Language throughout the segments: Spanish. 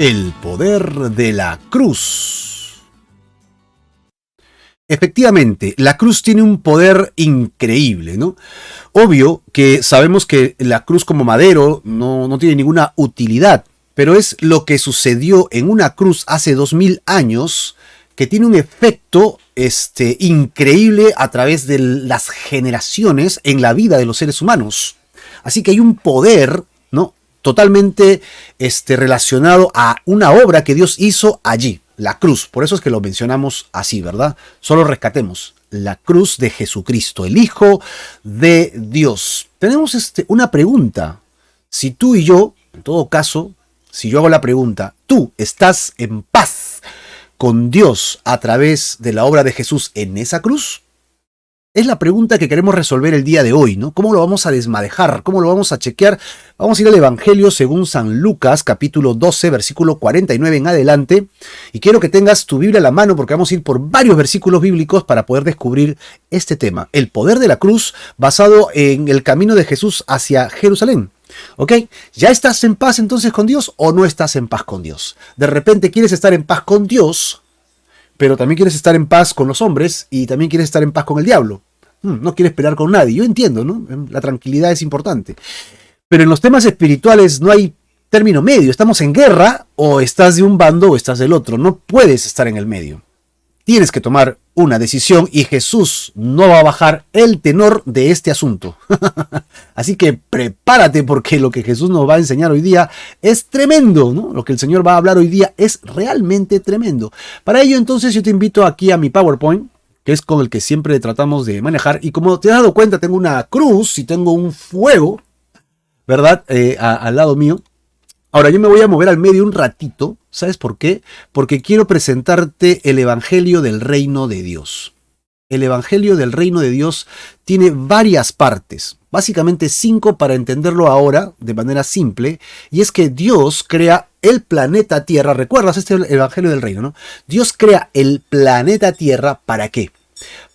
El poder de la cruz. Efectivamente, la cruz tiene un poder increíble, ¿no? Obvio que sabemos que la cruz como madero no tiene ninguna utilidad, pero es lo que sucedió en una cruz hace 2000 años que tiene un efecto increíble a través de las generaciones en la vida de los seres humanos. Así que hay un poder, ¿no?, totalmente relacionado a una obra que Dios hizo allí, la cruz. Por eso es que lo mencionamos así, ¿verdad? Solo rescatemos la cruz de Jesucristo, el Hijo de Dios. Tenemos una pregunta. Si tú y yo, en todo caso, si yo hago la pregunta, ¿tú estás en paz con Dios a través de la obra de Jesús en esa cruz? Es la pregunta que queremos resolver el día de hoy, ¿no? ¿Cómo lo vamos a desmadejar? ¿Cómo lo vamos a chequear? Vamos a ir al Evangelio según San Lucas, capítulo 12, versículo 49 en adelante. Y quiero que tengas tu Biblia a la mano porque vamos a ir por varios versículos bíblicos para poder descubrir este tema. El poder de la cruz basado en el camino de Jesús hacia Jerusalén. ¿Ok? ¿Ya estás en paz entonces con Dios o no estás en paz con Dios? De repente quieres estar en paz con Dios, pero también quieres estar en paz con los hombres y también quieres estar en paz con el diablo. No quieres pelear con nadie. Yo entiendo, ¿no? La tranquilidad es importante. Pero en los temas espirituales no hay término medio. Estamos en guerra, o estás de un bando o estás del otro. No puedes estar en el medio. Tienes que tomar una decisión y Jesús no va a bajar el tenor de este asunto. Así que prepárate porque lo que Jesús nos va a enseñar hoy día es tremendo, ¿no? Lo que el Señor va a hablar hoy día es realmente tremendo. Para ello entonces yo te invito aquí a mi PowerPoint, que es con el que siempre tratamos de manejar. Y como te has dado cuenta, tengo una cruz y tengo un fuego, ¿verdad? Al lado mío. Ahora yo me voy a mover al medio un ratito. ¿Sabes por qué? Porque quiero presentarte el Evangelio del Reino de Dios. El Evangelio del Reino de Dios tiene varias partes, básicamente 5 para entenderlo ahora de manera simple, y es que Dios crea el planeta Tierra. ¿Recuerdas este Evangelio del Reino, no? Dios crea el planeta Tierra, ¿para qué?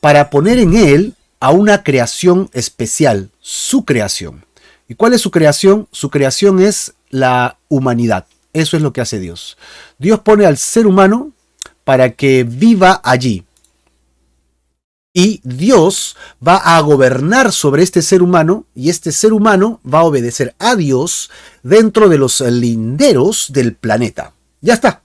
Para poner en él a una creación especial, su creación. ¿Y cuál es su creación? Su creación es la humanidad. Eso es lo que hace Dios. Dios pone al ser humano para que viva allí. Y Dios va a gobernar sobre este ser humano y este ser humano va a obedecer a Dios dentro de los linderos del planeta. Ya está.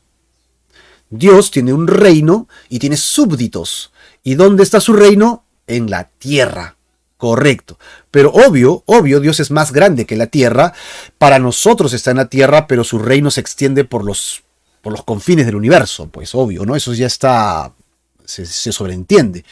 Dios tiene un reino y tiene súbditos. ¿Y dónde está su reino? En la tierra. Correcto. Pero obvio, Dios es más grande que la tierra. Para nosotros está en la tierra, pero su reino se extiende por los confines del universo. Pues obvio, ¿no? Eso ya está, se sobreentiende.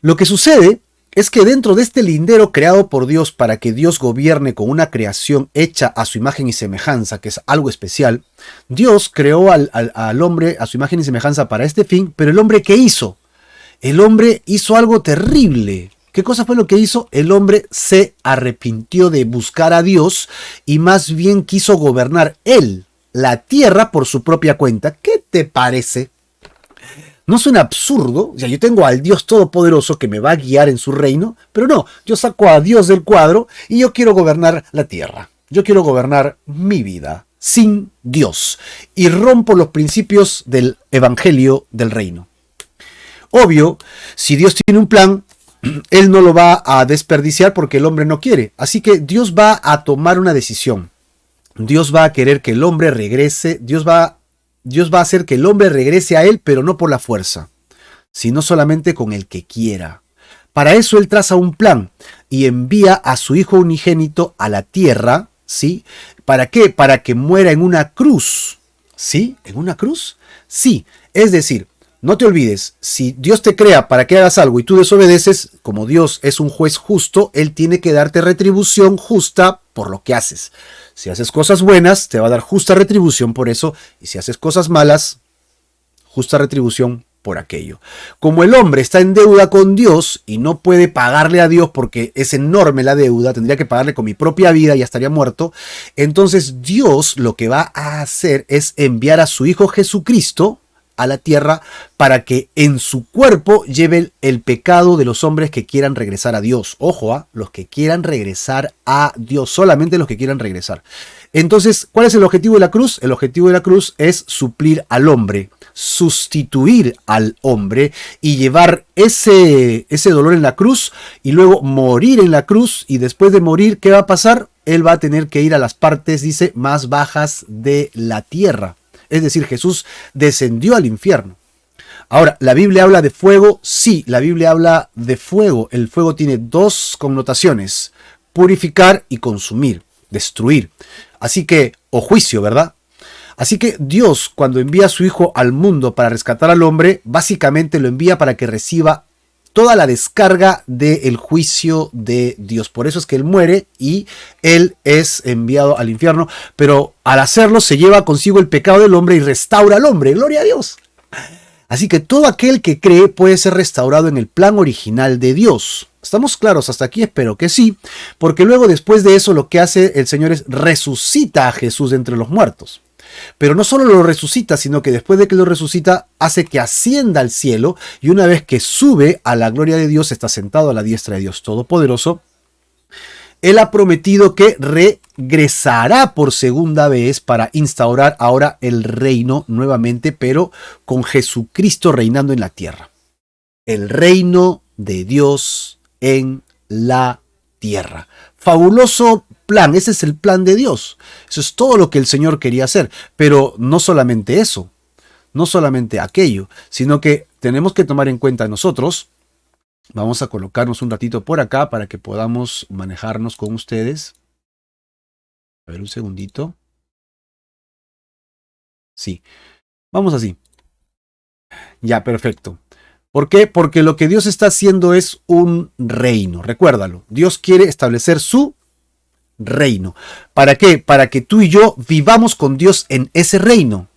Lo que sucede es que dentro de este lindero creado por Dios para que Dios gobierne con una creación hecha a su imagen y semejanza, que es algo especial, Dios creó al hombre a su imagen y semejanza para este fin, pero el hombre, ¿qué hizo? El hombre hizo algo terrible. ¿Qué cosa fue lo que hizo? El hombre se arrepintió de buscar a Dios y más bien quiso gobernar él, la tierra, por su propia cuenta. ¿Qué te parece? ¿No suena absurdo? O sea, yo tengo al Dios Todopoderoso que me va a guiar en su reino, pero no, yo saco a Dios del cuadro y yo quiero gobernar la tierra. Yo quiero gobernar mi vida sin Dios y rompo los principios del Evangelio del Reino. Obvio, si Dios tiene un plan, Él no lo va a desperdiciar porque el hombre no quiere. Así que Dios va a tomar una decisión. Dios va a querer que el hombre regrese. Dios va a hacer que el hombre regrese a Él, pero no por la fuerza, sino solamente con el que quiera. Para eso Él traza un plan y envía a su Hijo unigénito a la tierra, ¿sí? ¿Para qué? Para que muera en una cruz. ¿Sí? ¿En una cruz? Sí. Es decir, no te olvides, si Dios te crea para que hagas algo y tú desobedeces, como Dios es un juez justo, Él tiene que darte retribución justa por lo que haces. Si haces cosas buenas, te va a dar justa retribución por eso, y si haces cosas malas, justa retribución por aquello. Como el hombre está en deuda con Dios y no puede pagarle a Dios porque es enorme la deuda, tendría que pagarle con mi propia vida y ya estaría muerto, entonces Dios lo que va a hacer es enviar a su Hijo Jesucristo a la tierra para que en su cuerpo lleve el pecado de los hombres que quieran regresar a Dios. Ojo, los que quieran regresar a Dios, solamente los que quieran regresar. Entonces, ¿cuál es el objetivo de la cruz? El objetivo de la cruz es suplir al hombre, sustituir al hombre y llevar ese dolor en la cruz y luego morir en la cruz. Y después de morir, ¿qué va a pasar? Él va a tener que ir a las partes, dice, más bajas de la tierra. Es decir, Jesús descendió al infierno. Ahora, ¿la Biblia habla de fuego? Sí, la Biblia habla de fuego. El fuego tiene dos connotaciones: purificar y consumir, destruir. Así que, o juicio, ¿verdad? Así que Dios, cuando envía a su Hijo al mundo para rescatar al hombre, básicamente lo envía para que reciba toda la descarga del juicio de Dios. Por eso es que Él muere y Él es enviado al infierno, pero al hacerlo se lleva consigo el pecado del hombre y restaura al hombre. ¡Gloria a Dios! Así que todo aquel que cree puede ser restaurado en el plan original de Dios. ¿Estamos claros hasta aquí? Espero que sí, porque luego después de eso lo que hace el Señor es resucita a Jesús de entre los muertos. Pero no solo lo resucita, sino que después de que lo resucita hace que ascienda al cielo, y una vez que sube a la gloria de Dios, está sentado a la diestra de Dios Todopoderoso. Él ha prometido que regresará por segunda vez para instaurar ahora el reino nuevamente, pero con Jesucristo reinando en la tierra. El reino de Dios en la tierra. Fabuloso plan, ese es el plan de Dios. Eso es todo lo que el Señor quería hacer. Pero no solamente eso, no solamente aquello, sino que tenemos que tomar en cuenta nosotros. Vamos a colocarnos un ratito por acá para que podamos manejarnos con ustedes. A ver, un segundito. Sí, vamos así. Ya, perfecto. ¿Por qué? Porque lo que Dios está haciendo es un reino. Recuérdalo. Dios quiere establecer su reino. ¿Para qué? Para que tú y yo vivamos con Dios en ese reino.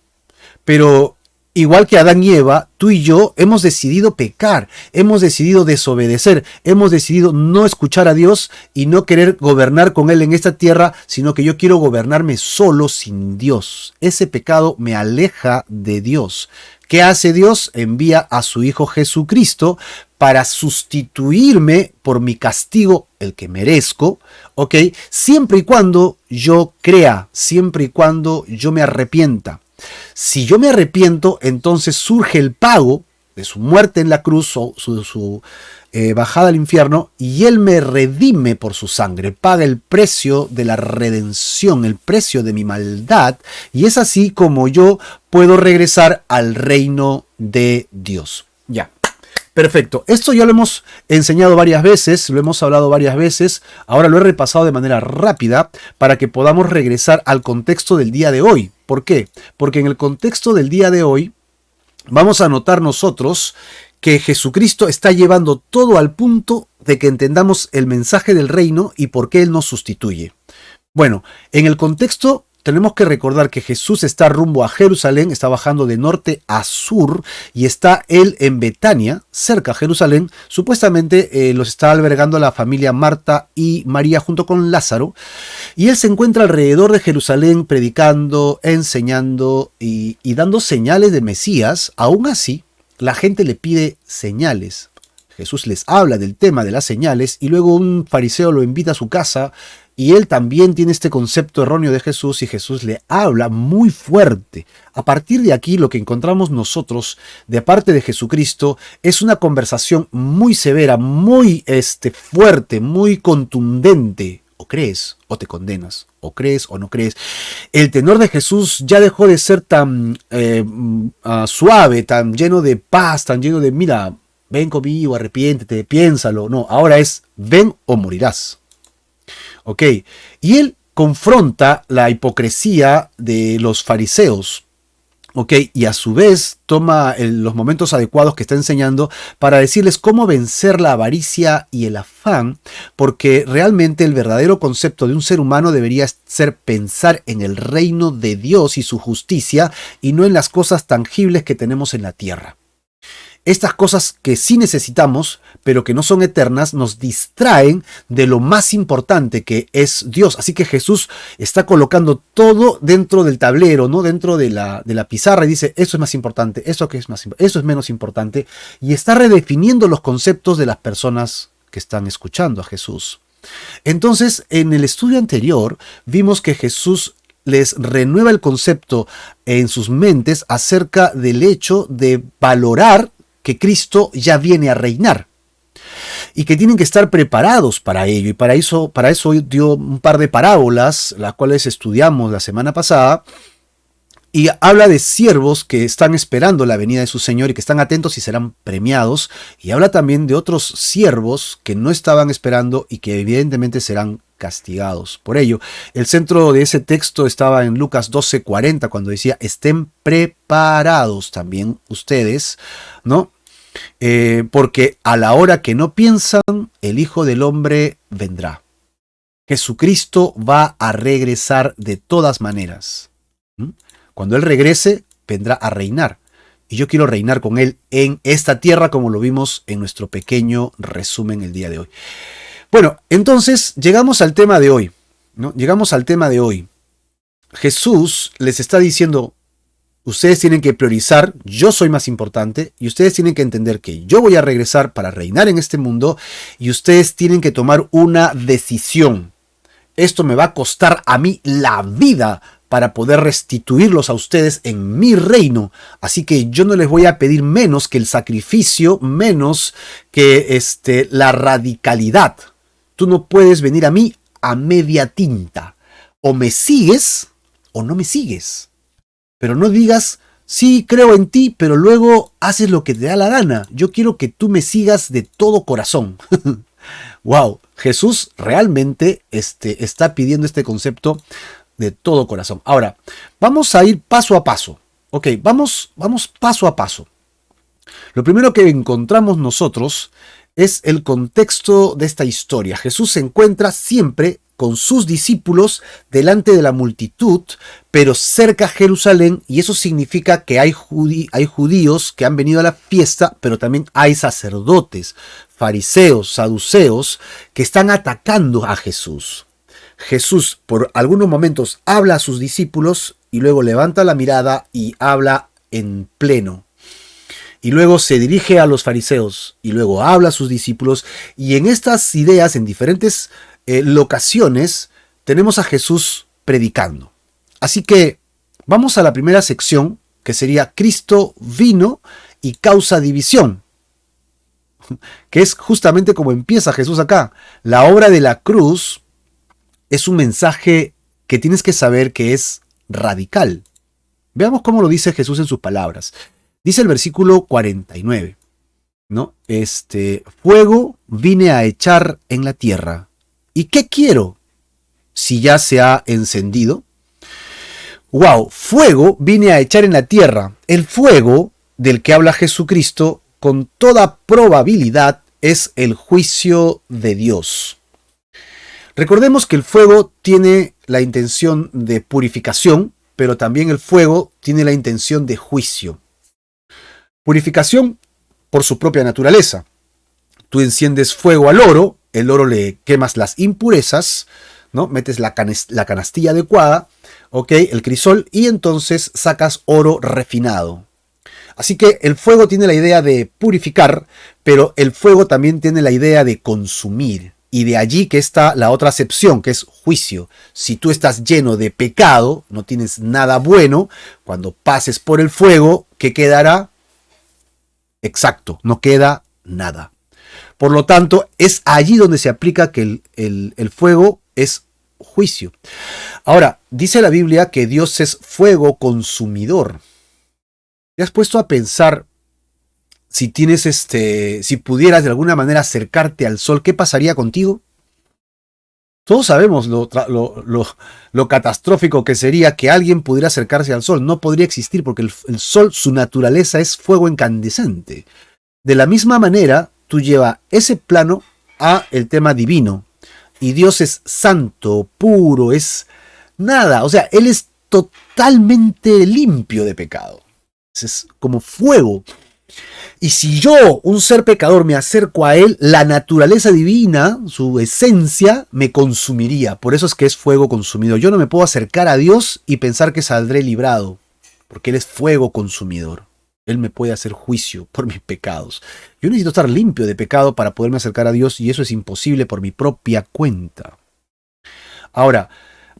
Pero igual que Adán y Eva, tú y yo hemos decidido pecar, hemos decidido desobedecer, hemos decidido no escuchar a Dios y no querer gobernar con Él en esta tierra, sino que yo quiero gobernarme solo sin Dios. Ese pecado me aleja de Dios. ¿Qué hace Dios? Envía a su Hijo Jesucristo para sustituirme por mi castigo, el que merezco, ¿ok? Siempre y cuando yo crea, siempre y cuando yo me arrepienta. Si yo me arrepiento, entonces surge el pago de su muerte en la cruz o su bajada al infierno, y Él me redime por su sangre, paga el precio de la redención, el precio de mi maldad, y es así como yo puedo regresar al reino de Dios. Ya. Perfecto, esto ya lo hemos enseñado varias veces, lo hemos hablado varias veces, ahora lo he repasado de manera rápida para que podamos regresar al contexto del día de hoy. ¿Por qué? Porque en el contexto del día de hoy vamos a notar nosotros que Jesucristo está llevando todo al punto de que entendamos el mensaje del reino y por qué Él nos sustituye. Bueno, en el contexto tenemos que recordar que Jesús está rumbo a Jerusalén, está bajando de norte a sur y está Él en Betania, cerca a Jerusalén. Supuestamente los está albergando la familia Marta y María junto con Lázaro. Y Él se encuentra alrededor de Jerusalén predicando, enseñando y dando señales de Mesías. Aún así, la gente le pide señales. Jesús les habla del tema de las señales y luego un fariseo lo invita a su casa. Y él también tiene este concepto erróneo de Jesús y Jesús le habla muy fuerte. A partir de aquí lo que encontramos nosotros de parte de Jesucristo es una conversación muy severa, muy fuerte, muy contundente. O crees o te condenas, o crees o no crees. El tenor de Jesús ya dejó de ser tan suave, tan lleno de paz, tan lleno de mira, ven conmigo, arrepiéntete, piénsalo. No, ahora es ven o morirás. Ok, y él confronta la hipocresía de los fariseos, ok, y a su vez toma los momentos adecuados que está enseñando para decirles cómo vencer la avaricia y el afán, porque realmente el verdadero concepto de un ser humano debería ser pensar en el reino de Dios y su justicia y no en las cosas tangibles que tenemos en la tierra. Estas cosas que sí necesitamos, pero que no son eternas, nos distraen de lo más importante que es Dios. Así que Jesús está colocando todo dentro del tablero, ¿no? Dentro de la pizarra y dice, eso es más importante, eso es menos importante. Y está redefiniendo los conceptos de las personas que están escuchando a Jesús. Entonces, en el estudio anterior, vimos que Jesús les renueva el concepto en sus mentes acerca del hecho de valorar que Cristo ya viene a reinar y que tienen que estar preparados para ello. Y para eso dio un par de parábolas, las cuales estudiamos la semana pasada, y habla de siervos que están esperando la venida de su Señor y que están atentos y serán premiados. Y habla también de otros siervos que no estaban esperando y que evidentemente serán castigados. Por ello, el centro de ese texto estaba en Lucas 12:40, cuando decía, estén preparados también ustedes, ¿no? Porque a la hora que no piensan, el Hijo del Hombre vendrá. Jesucristo va a regresar de todas maneras. Cuando Él regrese, vendrá a reinar. Y yo quiero reinar con Él en esta tierra, como lo vimos en nuestro pequeño resumen el día de hoy. Bueno, entonces llegamos al tema de hoy, ¿no? Llegamos al tema de hoy. Jesús les está diciendo, ustedes tienen que priorizar, yo soy más importante, y ustedes tienen que entender que yo voy a regresar para reinar en este mundo, y ustedes tienen que tomar una decisión. Esto me va a costar a mí la vida para poder restituirlos a ustedes en mi reino. Así que yo no les voy a pedir menos que el sacrificio, menos que la radicalidad. Tú no puedes venir a mí a media tinta. O me sigues o no me sigues. Pero no digas, sí, creo en ti, pero luego haces lo que te da la gana. Yo quiero que tú me sigas de todo corazón. Wow, Jesús realmente está pidiendo este concepto de todo corazón. Ahora, vamos a ir paso a paso. Ok, vamos paso a paso. Lo primero que encontramos nosotros es el contexto de esta historia. Jesús se encuentra siempre con sus discípulos delante de la multitud, pero cerca a Jerusalén, y eso significa que hay judíos que han venido a la fiesta, pero también hay sacerdotes, fariseos, saduceos, que están atacando a Jesús. Jesús por algunos momentos habla a sus discípulos y luego levanta la mirada y habla en pleno. Y luego se dirige a los fariseos y luego habla a sus discípulos. Y en estas ideas, en diferentes locaciones, tenemos a Jesús predicando. Así que vamos a la primera sección, que sería Cristo vino y causa división. Que es justamente como empieza Jesús acá. La obra de la cruz es un mensaje que tienes que saber que es radical. Veamos cómo lo dice Jesús en sus palabras. Dice el versículo 49, ¿no? Fuego vine a echar en la tierra. ¿Y qué quiero si ya se ha encendido? Wow, fuego vine a echar en la tierra. El fuego del que habla Jesucristo, con toda probabilidad, es el juicio de Dios. Recordemos que el fuego tiene la intención de purificación, pero también el fuego tiene la intención de juicio. Purificación por su propia naturaleza. Tú enciendes fuego al oro, el oro le quemas las impurezas, ¿no? Metes la canastilla adecuada, ¿ok? El crisol, y entonces sacas oro refinado. Así que el fuego tiene la idea de purificar, pero el fuego también tiene la idea de consumir. Y de allí que está la otra acepción, que es juicio. Si tú estás lleno de pecado, no tienes nada bueno, cuando pases por el fuego, ¿qué quedará? Exacto, no queda nada. Por lo tanto, es allí donde se aplica que el fuego es juicio. Ahora, dice la Biblia que Dios es fuego consumidor. ¿Te has puesto a pensar si tienes si pudieras de alguna manera acercarte al sol, qué pasaría contigo? Todos sabemos lo catastrófico que sería que alguien pudiera acercarse al sol. No podría existir porque el sol, su naturaleza es fuego incandescente. De la misma manera, tú llevas ese plano a el tema divino. Y Dios es santo, puro, es nada. O sea, Él es totalmente limpio de pecado. Es como fuego. Y si yo, un ser pecador, me acerco a Él, la naturaleza divina, su esencia, me consumiría. Por eso es que es fuego consumido. Yo no me puedo acercar a Dios y pensar que saldré librado, porque Él es fuego consumidor. Él me puede hacer juicio por mis pecados. Yo necesito estar limpio de pecado para poderme acercar a Dios, y eso es imposible por mi propia cuenta. Ahora,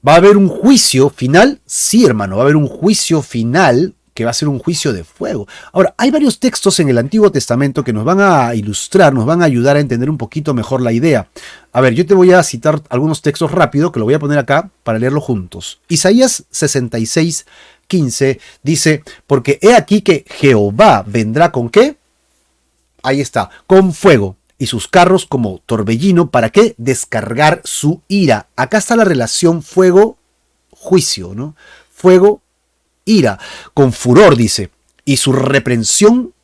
¿Va a haber un juicio final? Sí, hermano, va a haber un juicio final que va a ser un juicio de fuego. Ahora, hay varios textos en el Antiguo Testamento que nos van a ilustrar, nos van a ayudar a entender un poquito mejor la idea. A ver, yo te voy a citar algunos textos rápido, que lo voy a poner acá para leerlo juntos. Isaías 66:15 dice, porque he aquí que Jehová vendrá ¿con qué? Ahí está, con fuego, y sus carros como torbellino, ¿para qué? Descargar su ira. Acá está la relación fuego-juicio, ¿no? Fuego, ira, con furor, dice, y su reprensión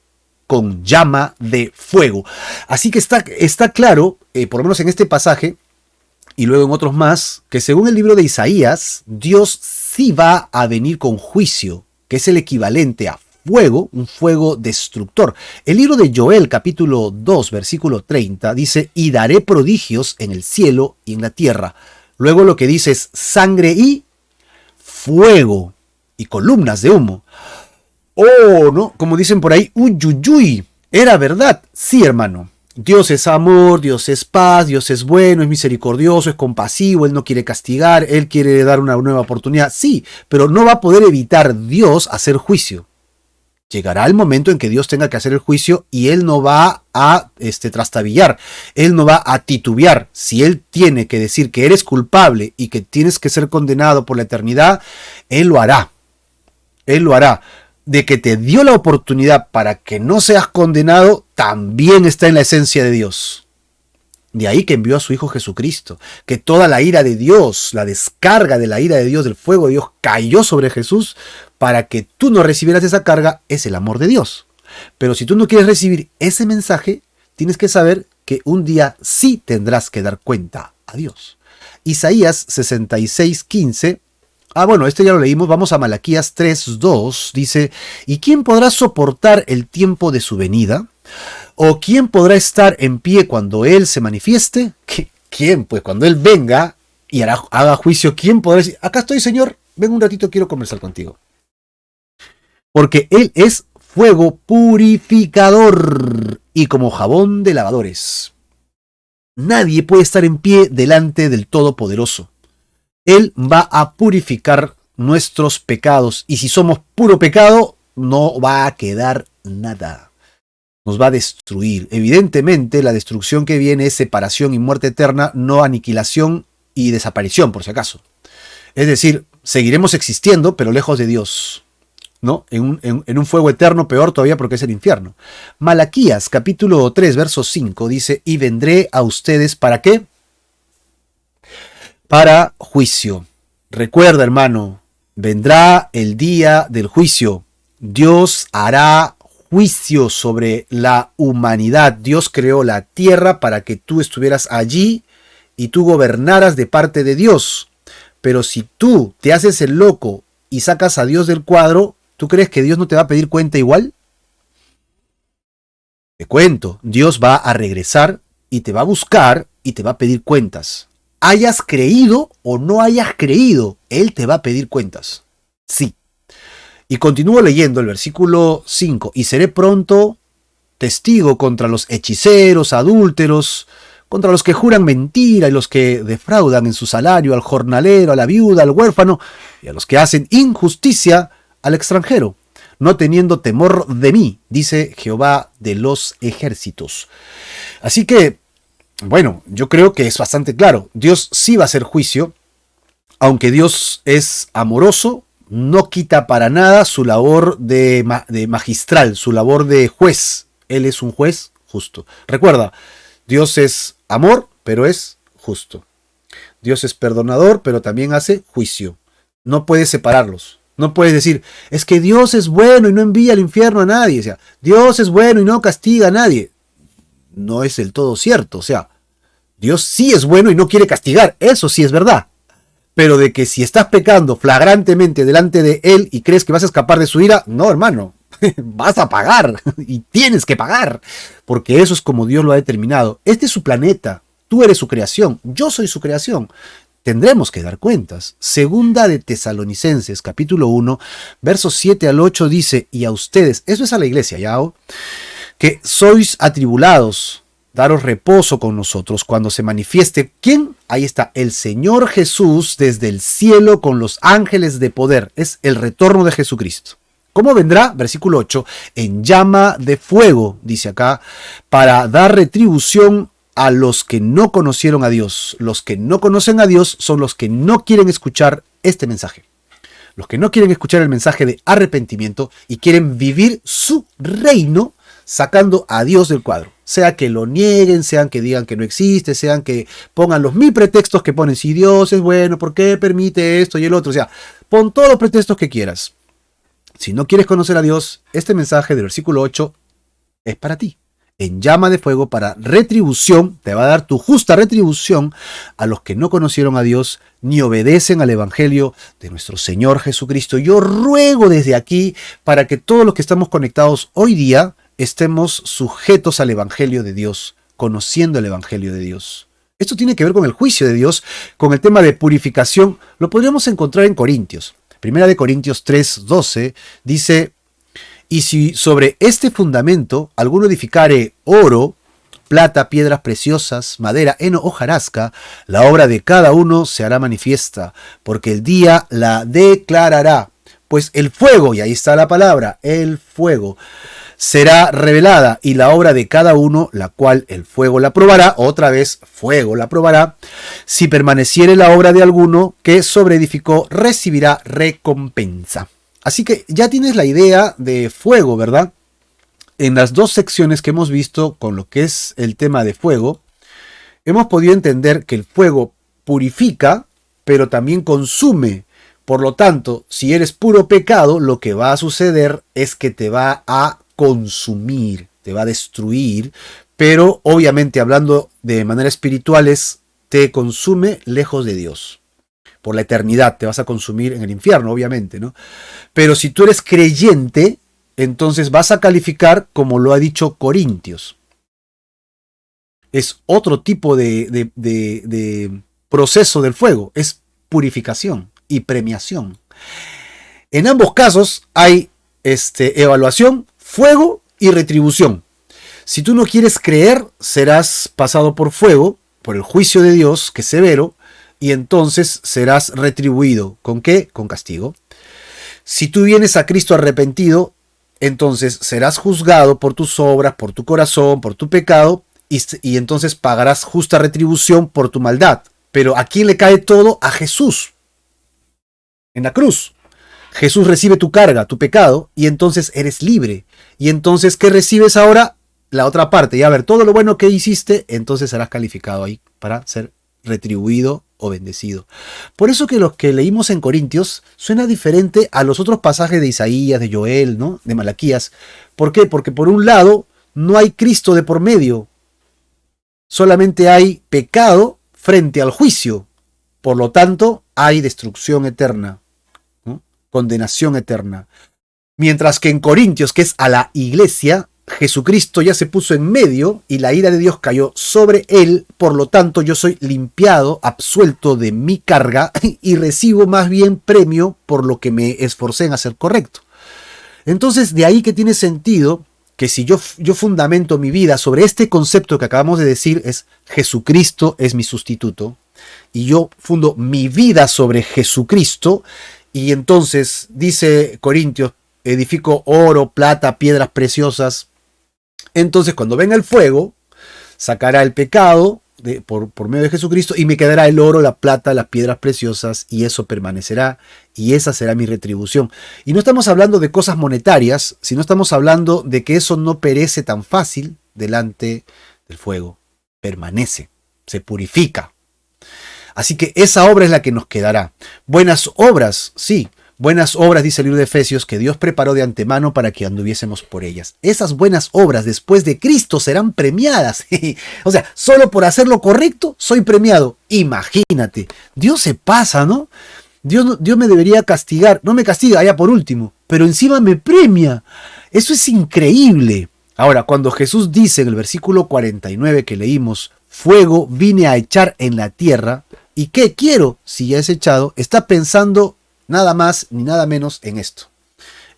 con llama de fuego. Así que está claro, por lo menos en este pasaje, y luego en otros más, que según el libro de Isaías, Dios sí va a venir con juicio, que es el equivalente a fuego, un fuego destructor. El libro de Joel, capítulo 2, versículo 30, dice, y daré prodigios en el cielo y en la tierra. Luego lo que dice es sangre y fuego y columnas de humo. Oh, ¿no? Como dicen por ahí, uyuyuy, ¿era verdad? Sí, hermano. Dios es amor, Dios es paz, Dios es bueno, es misericordioso, es compasivo, Él no quiere castigar, Él quiere dar una nueva oportunidad. Sí, pero no va a poder evitar Dios hacer juicio. Llegará el momento en que Dios tenga que hacer el juicio y Él no va a trastabillar, Él no va a titubear. Si Él tiene que decir que eres culpable y que tienes que ser condenado por la eternidad, Él lo hará. Él lo hará. De que te dio la oportunidad para que no seas condenado, también está en la esencia de Dios. De ahí que envió a su Hijo Jesucristo, que toda la ira de Dios, la descarga de la ira de Dios, del fuego de Dios, cayó sobre Jesús para que tú no recibieras esa carga, es el amor de Dios. Pero si tú no quieres recibir ese mensaje, tienes que saber que un día sí tendrás que dar cuenta a Dios. Isaías 66:15. Bueno, este ya lo leímos, vamos a Malaquías 3:2, dice, ¿y quién podrá soportar el tiempo de su venida? ¿O quién podrá estar en pie cuando Él se manifieste? ¿Quién? Pues cuando Él venga y haga juicio, ¿quién podrá decir, acá estoy, Señor, ven un ratito, quiero conversar contigo? Porque Él es fuego purificador y como jabón de lavadores. Nadie puede estar en pie delante del Todopoderoso. Él va a purificar nuestros pecados. Y si somos puro pecado, no va a quedar nada. Nos va a destruir. Evidentemente, la destrucción que viene es separación y muerte eterna, no aniquilación y desaparición, por si acaso. Es decir, seguiremos existiendo, pero lejos de Dios, ¿no? En un fuego eterno, peor todavía porque es el infierno. Malaquías, capítulo 3, verso 5, dice, y vendré a ustedes, ¿para qué? Para juicio. Recuerda, hermano, vendrá el día del juicio. Dios hará juicio sobre la humanidad. Dios creó la tierra para que tú estuvieras allí y tú gobernaras de parte de Dios. Pero si tú te haces el loco y sacas a Dios del cuadro, ¿tú crees que Dios no te va a pedir cuenta igual? Te cuento, Dios va a regresar y te va a buscar y te va a pedir cuentas. Hayas creído o no hayas creído, Él te va a pedir cuentas. Sí. Y continúo leyendo el versículo 5. Y seré pronto testigo contra los hechiceros, adúlteros, contra los que juran mentira y los que defraudan en su salario al jornalero, a la viuda, al huérfano y a los que hacen injusticia al extranjero, no teniendo temor de mí, dice Jehová de los ejércitos. Así que, bueno, yo creo que es bastante claro. Dios sí va a hacer juicio, aunque Dios es amoroso, no quita para nada su labor de magistral, su labor de juez. Él es un juez justo. Recuerda, Dios es amor, pero es justo. Dios es perdonador, pero también hace juicio. No puedes separarlos. No puedes decir, es que Dios es bueno y no envía al infierno a nadie. O sea, Dios es bueno y no castiga a nadie. No es del todo cierto. O sea, Dios sí es bueno y no quiere castigar. Eso sí es verdad. Pero de que si estás pecando flagrantemente delante de Él y crees que vas a escapar de su ira, no, hermano. Vas a pagar y tienes que pagar. Porque eso es como Dios lo ha determinado. Este es su planeta. Tú eres su creación. Yo soy su creación. Tendremos que dar cuentas. Segunda de Tesalonicenses, capítulo 1, versos 7 al 8 dice, y a ustedes, eso es a la iglesia, ¿ya? Que sois atribulados, daros reposo con nosotros cuando se manifieste. ¿Quién? Ahí está, el Señor Jesús desde el cielo con los ángeles de poder. Es el retorno de Jesucristo. ¿Cómo vendrá? Versículo 8, en llama de fuego, dice acá, para dar retribución a los que no conocieron a Dios. Los que no conocen a Dios son los que no quieren escuchar este mensaje. Los que no quieren escuchar el mensaje de arrepentimiento y quieren vivir su reino sacando a Dios del cuadro. Sea que lo nieguen, sean que digan que no existe, sean que pongan los 1000 pretextos que ponen. Si Dios es bueno, ¿por qué permite esto y el otro? O sea, pon todos los pretextos que quieras. Si no quieres conocer a Dios, este mensaje del versículo 8 es para ti. En llama de fuego para retribución, te va a dar tu justa retribución a los que no conocieron a Dios ni obedecen al Evangelio de nuestro Señor Jesucristo. Yo ruego desde aquí para que todos los que estamos conectados hoy día estemos sujetos al Evangelio de Dios, conociendo el Evangelio de Dios. Esto tiene que ver con el juicio de Dios, con el tema de purificación. Lo podríamos encontrar en Corintios. Primera de Corintios 3:12 dice: y si sobre este fundamento alguno edificare oro, plata, piedras preciosas, madera, heno, hojarasca, la obra de cada uno se hará manifiesta, porque el día la declarará. Pues el fuego, y ahí está la palabra, el fuego, será revelada, y la obra de cada uno, la cual el fuego la probará, otra vez fuego la probará, si permaneciere la obra de alguno que sobreedificó, recibirá recompensa. Así que ya tienes la idea de fuego, ¿verdad? En las dos secciones que hemos visto con lo que es el tema de fuego, hemos podido entender que el fuego purifica, pero también consume. Por lo tanto, si eres puro pecado, lo que va a suceder es que te va a consumir, te va a destruir, pero obviamente hablando de manera espiritual te consume lejos de Dios. Por la eternidad te vas a consumir en el infierno, obviamente, ¿no? Pero si tú eres creyente, entonces vas a calificar como lo ha dicho Corintios. Es otro tipo de proceso del fuego, es purificación y premiación. En ambos casos hay evaluación, fuego y retribución. Si tú no quieres creer, serás pasado por fuego, por el juicio de Dios, que es severo, y entonces serás retribuido. ¿Con qué? Con castigo. Si tú vienes a Cristo arrepentido, entonces serás juzgado por tus obras, por tu corazón, por tu pecado, y entonces pagarás justa retribución por tu maldad. Pero ¿a quién le cae todo? A Jesús. En la cruz. Jesús recibe tu carga, tu pecado, y entonces eres libre. Y entonces, ¿qué recibes ahora? La otra parte. Y a ver, todo lo bueno que hiciste, entonces serás calificado ahí para ser retribuido o bendecido. Por eso que lo que leímos en Corintios suena diferente a los otros pasajes de Isaías, de Joel, ¿no? De Malaquías. ¿Por qué? Porque por un lado no hay Cristo de por medio. Solamente hay pecado frente al juicio. Por lo tanto, hay destrucción eterna, ¿no? Condenación eterna. Mientras que en Corintios, que es a la iglesia, Jesucristo ya se puso en medio y la ira de Dios cayó sobre él, por lo tanto yo soy limpiado, absuelto de mi carga y recibo más bien premio por lo que me esforcé en hacer correcto. Entonces de ahí que tiene sentido que si yo fundamento mi vida sobre este concepto que acabamos de decir, es Jesucristo es mi sustituto, y yo fundo mi vida sobre Jesucristo, y entonces dice Corintios, edifico oro, plata, piedras preciosas. Entonces cuando venga el fuego, sacará el pecado por medio de Jesucristo y me quedará el oro, la plata, las piedras preciosas, y eso permanecerá, y esa será mi retribución. Y no estamos hablando de cosas monetarias, sino estamos hablando de que eso no perece tan fácil delante del fuego. Permanece, se purifica. Así que esa obra es la que nos quedará. Buenas obras, sí. Buenas obras, dice el libro de Efesios, que Dios preparó de antemano para que anduviésemos por ellas. Esas buenas obras después de Cristo serán premiadas. O sea, solo por hacer lo correcto soy premiado. Imagínate, Dios se pasa, ¿no? Dios me debería castigar. No me castiga, allá por último, pero encima me premia. Eso es increíble. Ahora, cuando Jesús dice en el versículo 49 que leímos, fuego vine a echar en la tierra, ¿y qué quiero si ya es echado? Está pensando nada más ni nada menos en esto,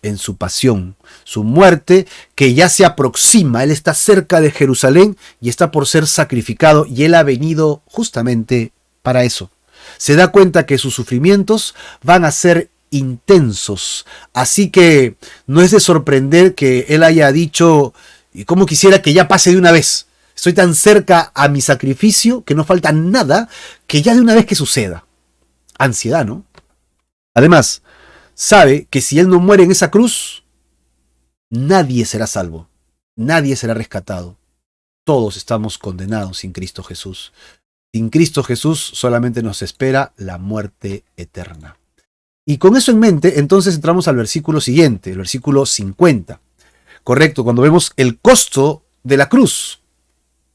en su pasión, su muerte, que ya se aproxima. Él está cerca de Jerusalén y está por ser sacrificado, y Él ha venido justamente para eso. Se da cuenta que sus sufrimientos van a ser intensos, así que no es de sorprender que Él haya dicho: y cómo quisiera que ya pase de una vez. Estoy tan cerca a mi sacrificio que no falta nada, que ya de una vez que suceda. Ansiedad, ¿no? Además, sabe que si Él no muere en esa cruz, nadie será salvo, nadie será rescatado. Todos estamos condenados sin Cristo Jesús. Sin Cristo Jesús solamente nos espera la muerte eterna. Y con eso en mente, entonces entramos al versículo siguiente, el versículo 50. Correcto, cuando vemos el costo de la cruz.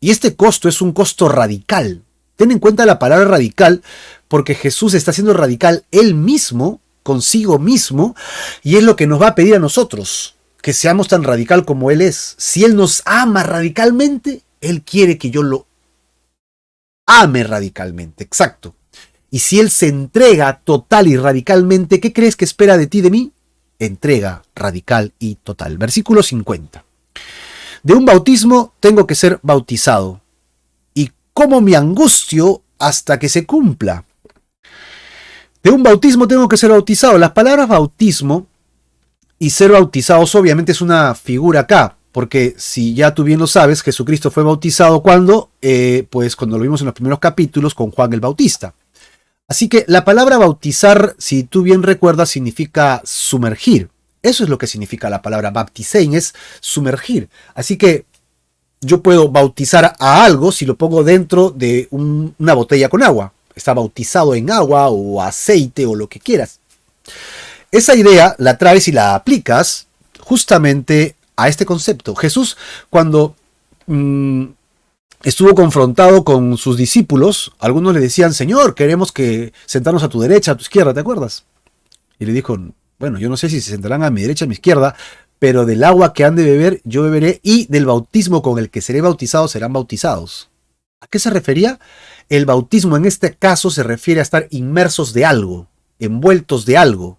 Y este costo es un costo radical. Ten en cuenta la palabra radical, porque Jesús está siendo radical Él mismo, consigo mismo, y es lo que nos va a pedir a nosotros, que seamos tan radical como Él es. Si Él nos ama radicalmente, Él quiere que yo lo ame radicalmente, exacto. Y si Él se entrega total y radicalmente, ¿qué crees que espera de ti, de mí? Entrega radical y total. Versículo 50. De un bautismo tengo que ser bautizado. ¿Y cómo me angustio hasta que se cumpla? De un bautismo tengo que ser bautizado. Las palabras bautismo y ser bautizados obviamente es una figura acá. Porque si ya tú bien lo sabes, Jesucristo fue bautizado ¿cuándo? Pues cuando lo vimos en los primeros capítulos con Juan el Bautista. Así que la palabra bautizar, si tú bien recuerdas, significa sumergir. Eso es lo que significa la palabra baptizein, es sumergir. Así que yo puedo bautizar a algo si lo pongo dentro de una botella con agua. Está bautizado en agua o aceite o lo que quieras. Esa idea la traes y la aplicas justamente a este concepto. Jesús, cuando estuvo confrontado con sus discípulos, algunos le decían: Señor, queremos que sentarnos a tu derecha, a tu izquierda, ¿te acuerdas? Y le dijo: bueno, yo no sé si se sentarán a mi derecha o a mi izquierda, pero del agua que han de beber, yo beberé, y del bautismo con el que seré bautizado, serán bautizados. ¿A qué se refería? El bautismo en este caso se refiere a estar inmersos de algo, envueltos de algo.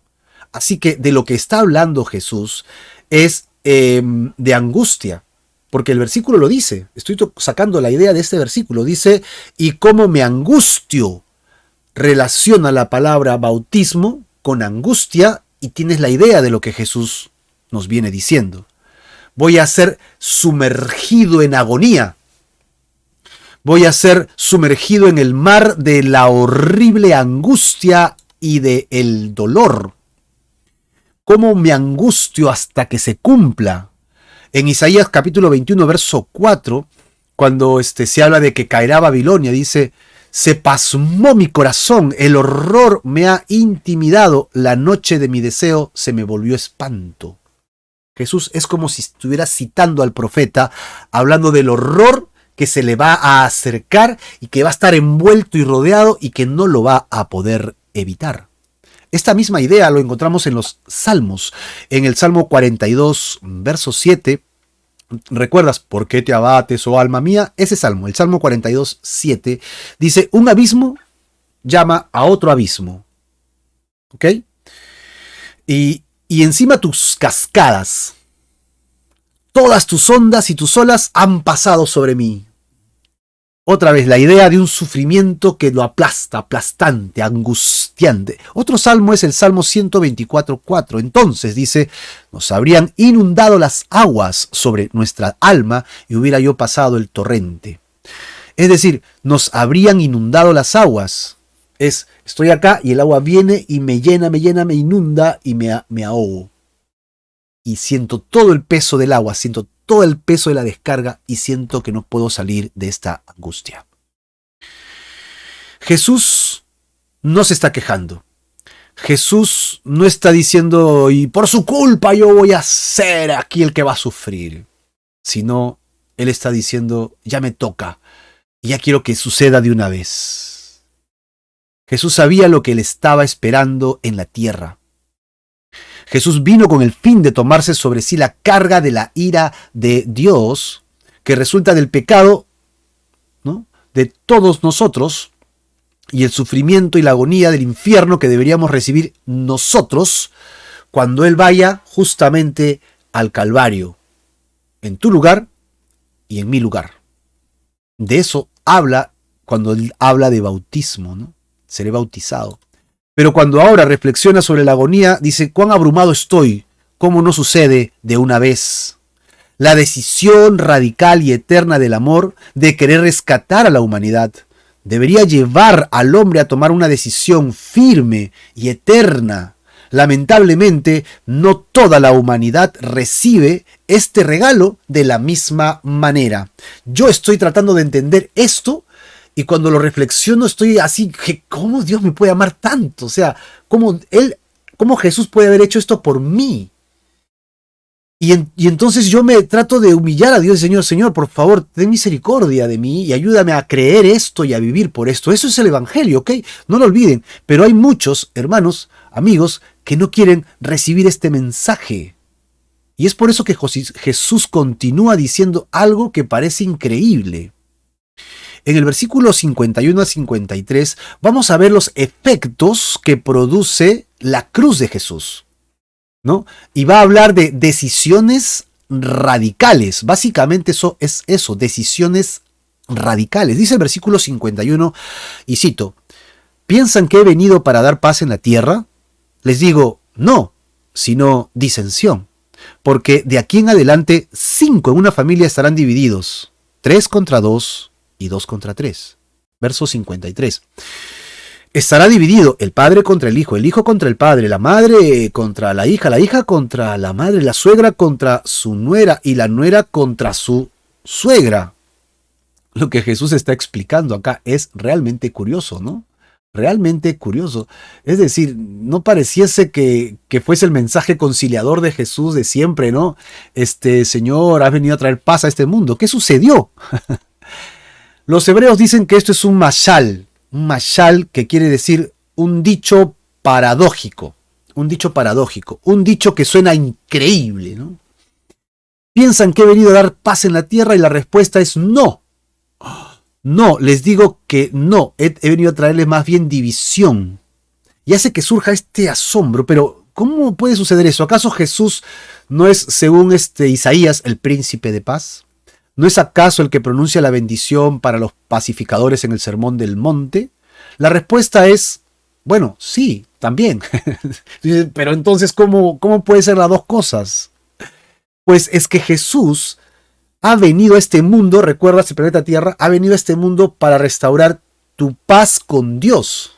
Así que de lo que está hablando Jesús es de angustia, porque el versículo lo dice. Estoy sacando la idea de este versículo. Dice: y cómo me angustio. Relaciona la palabra bautismo con angustia y tienes la idea de lo que Jesús nos viene diciendo. Voy a ser sumergido en agonía. Voy a ser sumergido en el mar de la horrible angustia y del dolor. ¿Cómo me angustio hasta que se cumpla? En Isaías capítulo 21, verso 4, cuando se habla de que caerá Babilonia, dice: se pasmó mi corazón, el horror me ha intimidado, la noche de mi deseo se me volvió espanto. Jesús es como si estuviera citando al profeta, hablando del horror que se le va a acercar y que va a estar envuelto y rodeado y que no lo va a poder evitar. Esta misma idea lo encontramos en los Salmos. En el Salmo 42, verso 7, ¿recuerdas por qué te abates, oh alma mía? Ese salmo, el Salmo 42, 7, dice: un abismo llama a otro abismo. ¿Ok? Y encima tus cascadas, todas tus ondas y tus olas han pasado sobre mí. Otra vez, la idea de un sufrimiento que lo aplasta, aplastante, angustiante. Otro salmo es el Salmo 124:4. Entonces dice: nos habrían inundado las aguas sobre nuestra alma y hubiera yo pasado el torrente. Es decir, nos habrían inundado las aguas. Estoy acá y el agua viene y me llena, me inunda y me ahogo. Y siento todo el peso del agua, siento todo el peso de la descarga y siento que no puedo salir de esta angustia. Jesús no se está quejando. Jesús no está diciendo: y por su culpa yo voy a ser aquí el que va a sufrir. Sino, Él está diciendo: ya me toca, y ya quiero que suceda de una vez. Jesús sabía lo que Él estaba esperando en la tierra. Jesús vino con el fin de tomarse sobre sí la carga de la ira de Dios, que resulta del pecado, ¿no?, de todos nosotros, y el sufrimiento y la agonía del infierno que deberíamos recibir nosotros cuando Él vaya justamente al Calvario, en tu lugar y en mi lugar. De eso habla cuando él habla de bautismo, ¿no? Seré bautizado. Pero cuando ahora reflexiona sobre la agonía, dice, cuán abrumado estoy, cómo no sucede de una vez. La decisión radical y eterna del amor de querer rescatar a la humanidad debería llevar al hombre a tomar una decisión firme y eterna. Lamentablemente, no toda la humanidad recibe este regalo de la misma manera. Yo estoy tratando de entender esto y cuando lo reflexiono estoy así, que ¿cómo Dios me puede amar tanto? O sea, ¿cómo Jesús puede haber hecho esto por mí? Y entonces yo me trato de humillar a Dios, Señor, por favor, ten misericordia de mí y ayúdame a creer esto y a vivir por esto. Eso es el Evangelio, ¿ok? No lo olviden. Pero hay muchos hermanos, amigos, que no quieren recibir este mensaje. Y es por eso que Jesús continúa diciendo algo que parece increíble. En el versículo 51 al 53 vamos a ver los efectos que produce la cruz de Jesús, ¿no? Y va a hablar de decisiones radicales. Básicamente eso es eso, decisiones radicales. Dice el versículo 51, y cito, ¿piensan que he venido para dar paz en la tierra? Les digo, no, sino disensión. Porque de aquí en adelante 5 en una familia estarán divididos, 3 contra 2 y 2 contra 3. Verso 53. Estará dividido el padre contra el hijo contra el padre, la madre contra la hija contra la madre, la suegra contra su nuera y la nuera contra su suegra. Lo que Jesús está explicando acá es realmente curioso, ¿no? Realmente curioso. Es decir, no pareciese que fuese el mensaje conciliador de Jesús de siempre, ¿no? Señor, has venido a traer paz a este mundo. ¿Qué sucedió? Los hebreos dicen que esto es un mashal que quiere decir un dicho paradójico, un dicho que suena increíble, ¿no? Piensan que he venido a dar paz en la tierra y la respuesta es no. No, les digo que no, he venido a traerles más bien división. Y hace que surja este asombro, pero ¿cómo puede suceder eso? ¿Acaso Jesús no es, según Isaías, el príncipe de paz? ¿No es acaso el que pronuncia la bendición para los pacificadores en el Sermón del Monte? La respuesta es, bueno, sí, también. Pero entonces, ¿cómo puede ser las dos cosas? Pues es que Jesús ha venido a este mundo, recuerdas el planeta Tierra, ha venido a este mundo para restaurar tu paz con Dios.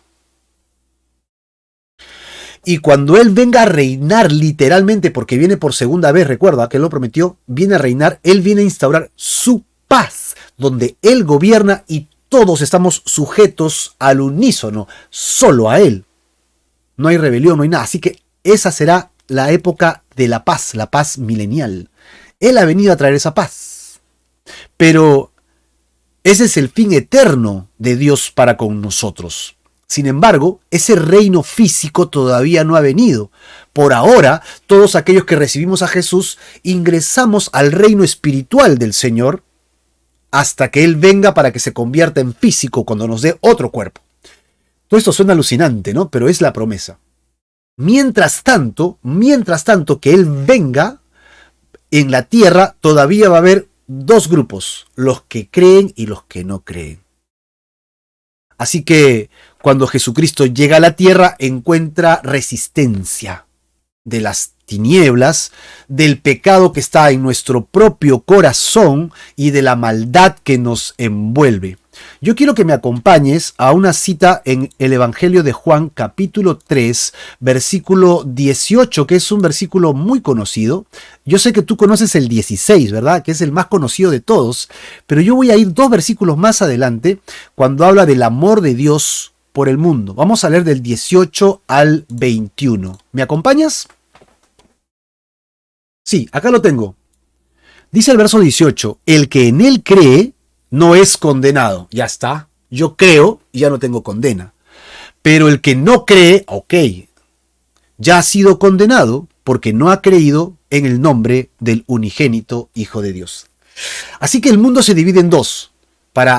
Y cuando Él venga a reinar literalmente, porque viene por segunda vez, recuerda que Él lo prometió, viene a reinar, Él viene a instaurar su paz, donde Él gobierna y todos estamos sujetos al unísono, solo a Él. No hay rebelión, no hay nada. Así que esa será la época de la paz milenial. Él ha venido a traer esa paz. Pero ese es el fin eterno de Dios para con nosotros. Sin embargo, ese reino físico todavía no ha venido. Por ahora, todos aquellos que recibimos a Jesús ingresamos al reino espiritual del Señor hasta que Él venga para que se convierta en físico cuando nos dé otro cuerpo. Todo esto suena alucinante, ¿no? Pero es la promesa. Mientras tanto que Él venga, en la tierra todavía va a haber dos grupos, los que creen y los que no creen. Así que cuando Jesucristo llega a la tierra encuentra resistencia de las tinieblas, del pecado que está en nuestro propio corazón y de la maldad que nos envuelve. Yo quiero que me acompañes a una cita en el Evangelio de Juan, capítulo 3, versículo 18, que es un versículo muy conocido. Yo sé que tú conoces el 16, ¿verdad? Que es el más conocido de todos, pero yo voy a ir 2 versículos más adelante cuando habla del amor de Dios por el mundo. Vamos a leer del 18 al 21. ¿Me acompañas? Sí, acá lo tengo. Dice el verso 18, el que en él cree no es condenado. Ya está. Yo creo y ya no tengo condena. Pero el que no cree, ok, ya ha sido condenado porque no ha creído en el nombre del unigénito Hijo de Dios. Así que el mundo se divide en dos.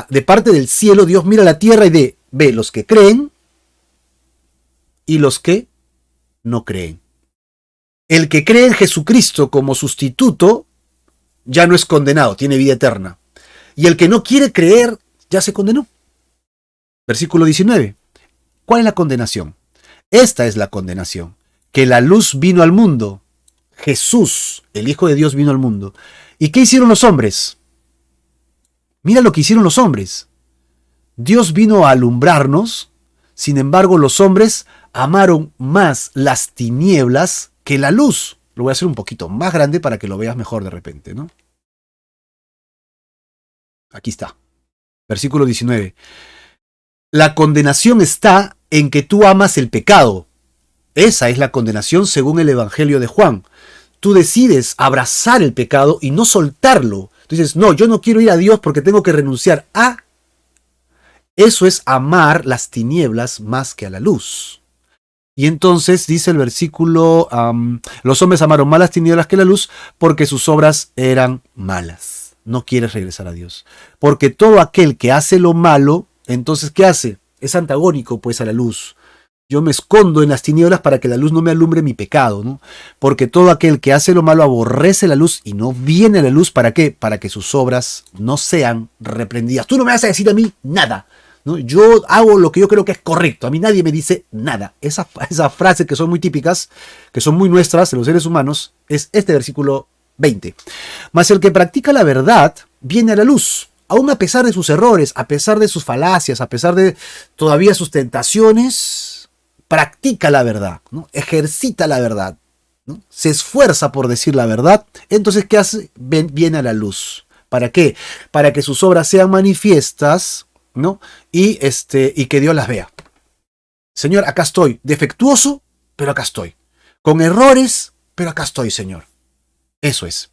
De parte del cielo, Dios mira la tierra y ve los que creen y los que no creen. El que cree en Jesucristo como sustituto ya no es condenado, tiene vida eterna. Y el que no quiere creer ya se condenó. Versículo 19. ¿Cuál es la condenación? Esta es la condenación, que la luz vino al mundo. Jesús, el Hijo de Dios, vino al mundo. ¿Y qué hicieron los hombres? Mira lo que hicieron los hombres. Dios vino a alumbrarnos, sin embargo los hombres amaron más las tinieblas que la luz. Lo voy a hacer un poquito más grande para que lo veas mejor de repente, ¿no? Aquí está. Versículo 19. La condenación está en que tú amas el pecado. Esa es la condenación según el Evangelio de Juan. Tú decides abrazar el pecado y no soltarlo. Tú dices, no, yo no quiero ir a Dios porque tengo que renunciar a... Eso es amar las tinieblas más que a la luz. Y entonces dice el versículo, los hombres amaron más las tinieblas que la luz porque sus obras eran malas. No quieres regresar a Dios. Porque todo aquel que hace lo malo, entonces, ¿qué hace? Es antagónico pues a la luz. Yo me escondo en las tinieblas para que la luz no me alumbre mi pecado, ¿no? Porque todo aquel que hace lo malo aborrece la luz y no viene a la luz, ¿para qué? Para que sus obras no sean reprendidas. Tú no me vas a decir a mí nada, ¿no? Yo hago lo que yo creo que es correcto. A mí nadie me dice nada. Esas frases que son muy típicas, que son muy nuestras de los seres humanos, es este versículo 20. Mas el que practica la verdad viene a la luz, aun a pesar de sus errores, a pesar de sus falacias, a pesar de todavía sus tentaciones, practica la verdad, ¿no? Ejercita la verdad, ¿no? Se esfuerza por decir la verdad. Entonces, ¿qué hace? Viene a la luz. ¿Para qué? Para que sus obras sean manifiestas, ¿no? Y que Dios las vea. Señor, acá estoy, defectuoso, pero acá estoy. Con errores, pero acá estoy, Señor. Eso es.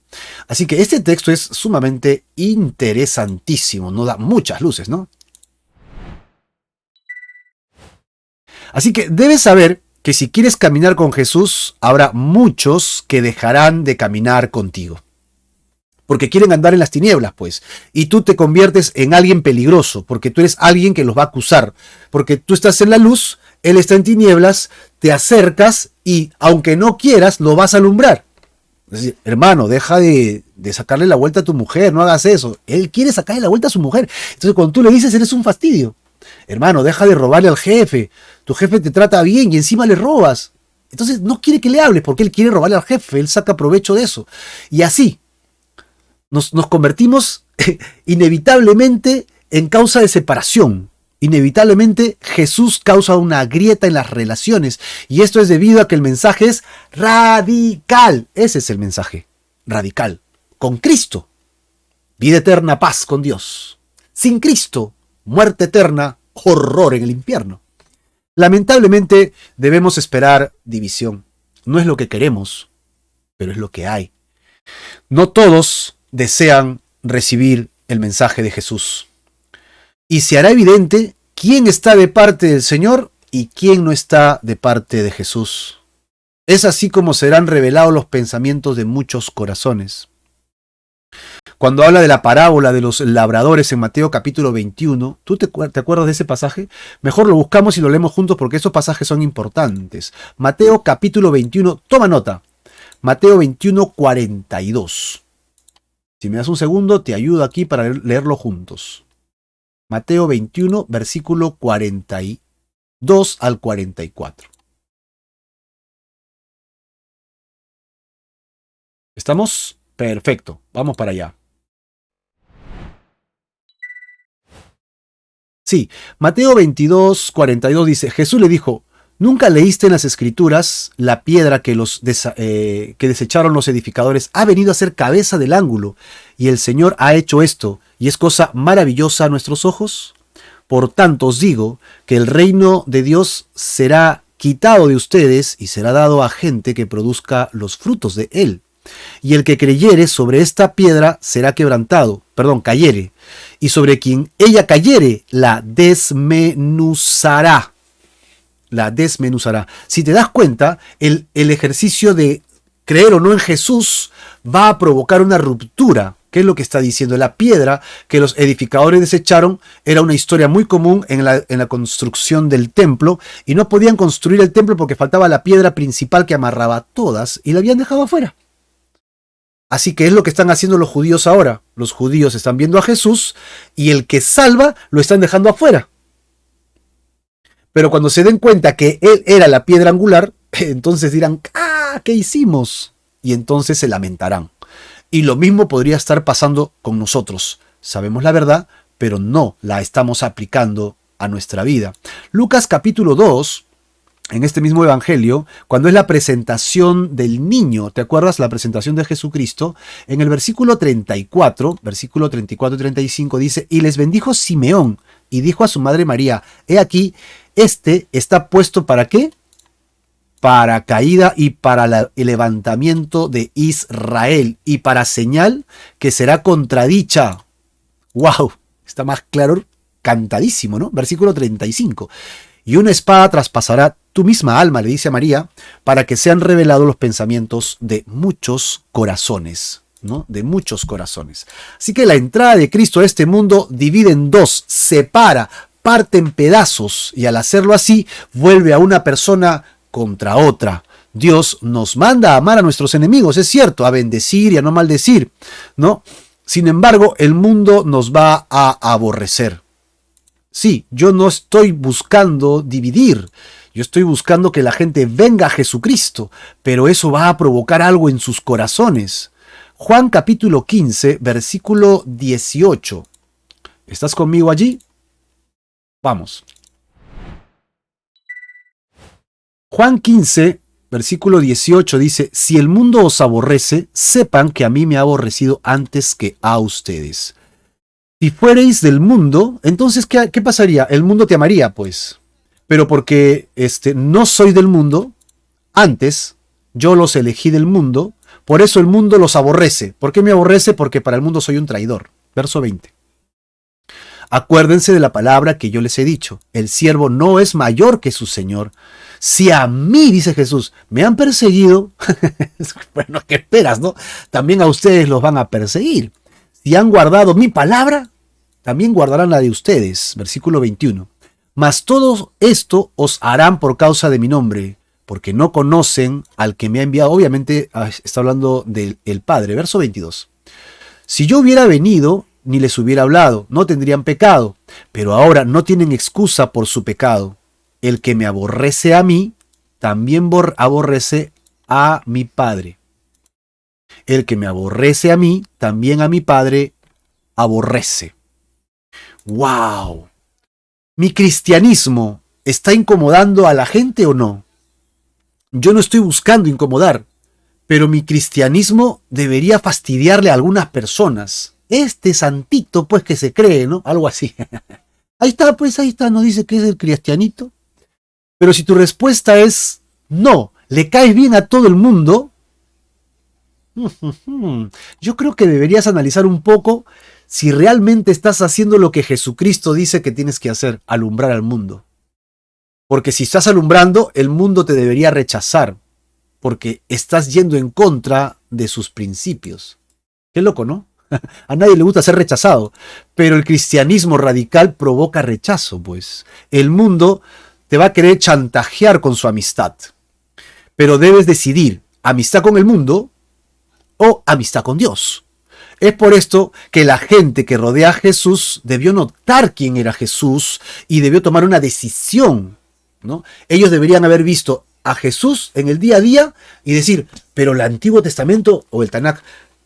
Así que este texto es sumamente interesantísimo, nos da muchas luces, ¿no? Así que debes saber que si quieres caminar con Jesús, habrá muchos que dejarán de caminar contigo. Porque quieren andar en las tinieblas, pues. Y tú te conviertes en alguien peligroso, porque tú eres alguien que los va a acusar. Porque tú estás en la luz, él está en tinieblas, te acercas y, aunque no quieras, lo vas a alumbrar. Es decir, hermano, deja de sacarle la vuelta a tu mujer, no hagas eso. Él quiere sacarle la vuelta a su mujer. Entonces, cuando tú le dices, eres un fastidio. Hermano, deja de robarle al jefe. Tu jefe te trata bien y encima le robas. Entonces no quiere que le hables porque él quiere robarle al jefe. Él saca provecho de eso. Y así nos convertimos inevitablemente en causa de separación. Inevitablemente Jesús causa una grieta en las relaciones. Y esto es debido a que el mensaje es radical. Ese es el mensaje. Radical. Con Cristo, vida eterna, paz con Dios. Sin Cristo, muerte eterna, horror en el infierno. Lamentablemente debemos esperar división. No es lo que queremos, pero es lo que hay. No todos desean recibir el mensaje de Jesús. Y se hará evidente quién está de parte del Señor y quién no está de parte de Jesús. Es así como serán revelados los pensamientos de muchos corazones. Cuando habla de la parábola de los labradores en Mateo capítulo 21, ¿tú te acuerdas de ese pasaje? Mejor lo buscamos y lo leemos juntos porque esos pasajes son importantes. Mateo capítulo 21, toma nota. Mateo 21, 42. Si me das un segundo, te ayudo aquí para leerlo juntos. Mateo 21, versículo 42 al 44. ¿Estamos? Perfecto, vamos para allá. Sí, Mateo 22, 42 dice, Jesús le dijo, ¿nunca leíste en las Escrituras la piedra que desecharon los edificadores ha venido a ser cabeza del ángulo? Y el Señor ha hecho esto, y es cosa maravillosa a nuestros ojos. Por tanto os digo que el reino de Dios será quitado de ustedes y será dado a gente que produzca los frutos de él. Y el que creyere sobre esta piedra será cayere, y sobre quien ella cayere la desmenuzará. La desmenuzará. Si te das cuenta, el ejercicio de creer o no en Jesús va a provocar una ruptura ¿Qué es lo que está diciendo? La piedra que los edificadores desecharon era una historia muy común en la construcción del templo, y no podían construir el templo porque faltaba la piedra principal que amarraba todas y la habían dejado afuera. Así que es lo que están haciendo los judíos ahora. Los judíos están viendo a Jesús y el que salva lo están dejando afuera. Pero cuando se den cuenta que él era la piedra angular, entonces dirán, ¡ah! ¿Qué hicimos? Y entonces se lamentarán. Y lo mismo podría estar pasando con nosotros. Sabemos la verdad, pero no la estamos aplicando a nuestra vida. Lucas capítulo 2, en este mismo evangelio, cuando es la presentación del niño, ¿te acuerdas? La presentación de Jesucristo, en el versículo 34 y 35 dice, y les bendijo Simeón, y dijo a su madre María, he aquí, este está puesto ¿para qué? Para caída y para el levantamiento de Israel, y para señal que será contradicha. ¡Wow! Está más claro, cantadísimo, ¿no? Versículo 35. Y una espada traspasará tu misma alma, le dice a María, para que sean revelados los pensamientos de muchos corazones, ¿no? De muchos corazones. Así que la entrada de Cristo a este mundo divide en dos, separa, parte en pedazos, y al hacerlo así, vuelve a una persona contra otra. Dios nos manda a amar a nuestros enemigos, es cierto, a bendecir y a no maldecir, ¿no? Sin embargo, el mundo nos va a aborrecer. Sí, yo no estoy buscando dividir, yo estoy buscando que la gente venga a Jesucristo, pero eso va a provocar algo en sus corazones. Juan capítulo 15, versículo 18. ¿Estás conmigo allí? Vamos. Juan 15, versículo 18 dice, si el mundo os aborrece, sepan que a mí me ha aborrecido antes que a ustedes. Si fuereis del mundo, entonces ¿qué pasaría? El mundo te amaría, pues. Pero porque no soy del mundo, antes yo los elegí del mundo, por eso el mundo los aborrece. ¿Por qué me aborrece? Porque para el mundo soy un traidor. Verso 20. Acuérdense de la palabra que yo les he dicho. El siervo no es mayor que su señor. Si a mí, dice Jesús, me han perseguido, bueno, ¿qué esperas, no? También a ustedes los van a perseguir. Si han guardado mi palabra, también guardarán la de ustedes. Versículo 21. Mas todo esto os harán por causa de mi nombre, porque no conocen al que me ha enviado. Obviamente está hablando del Padre. Verso 22. Si yo hubiera venido, ni les hubiera hablado, no tendrían pecado, pero ahora no tienen excusa por su pecado. El que me aborrece a mí, también aborrece a mi Padre. El que me aborrece a mí, también a mi Padre aborrece. ¡Wow! ¿Mi cristianismo está incomodando a la gente o no? Yo no estoy buscando incomodar, pero mi cristianismo debería fastidiarle a algunas personas. Este santito, pues, que se cree, ¿no? Algo así. Ahí está, pues, ahí está, nos dice que es el cristianito. Pero si tu respuesta es no, le caes bien a todo el mundo, yo creo que deberías analizar un poco si realmente estás haciendo lo que Jesucristo dice que tienes que hacer, alumbrar al mundo. Porque si estás alumbrando, el mundo te debería rechazar, porque estás yendo en contra de sus principios. Qué loco, ¿no? A nadie le gusta ser rechazado, pero el cristianismo radical provoca rechazo, pues. El mundo te va a querer chantajear con su amistad, pero debes decidir amistad con el mundo o amistad con Dios. Es por esto que la gente que rodea a Jesús debió notar quién era Jesús y debió tomar una decisión, ¿no? Ellos deberían haber visto a Jesús en el día a día y decir, pero el Antiguo Testamento o el Tanaj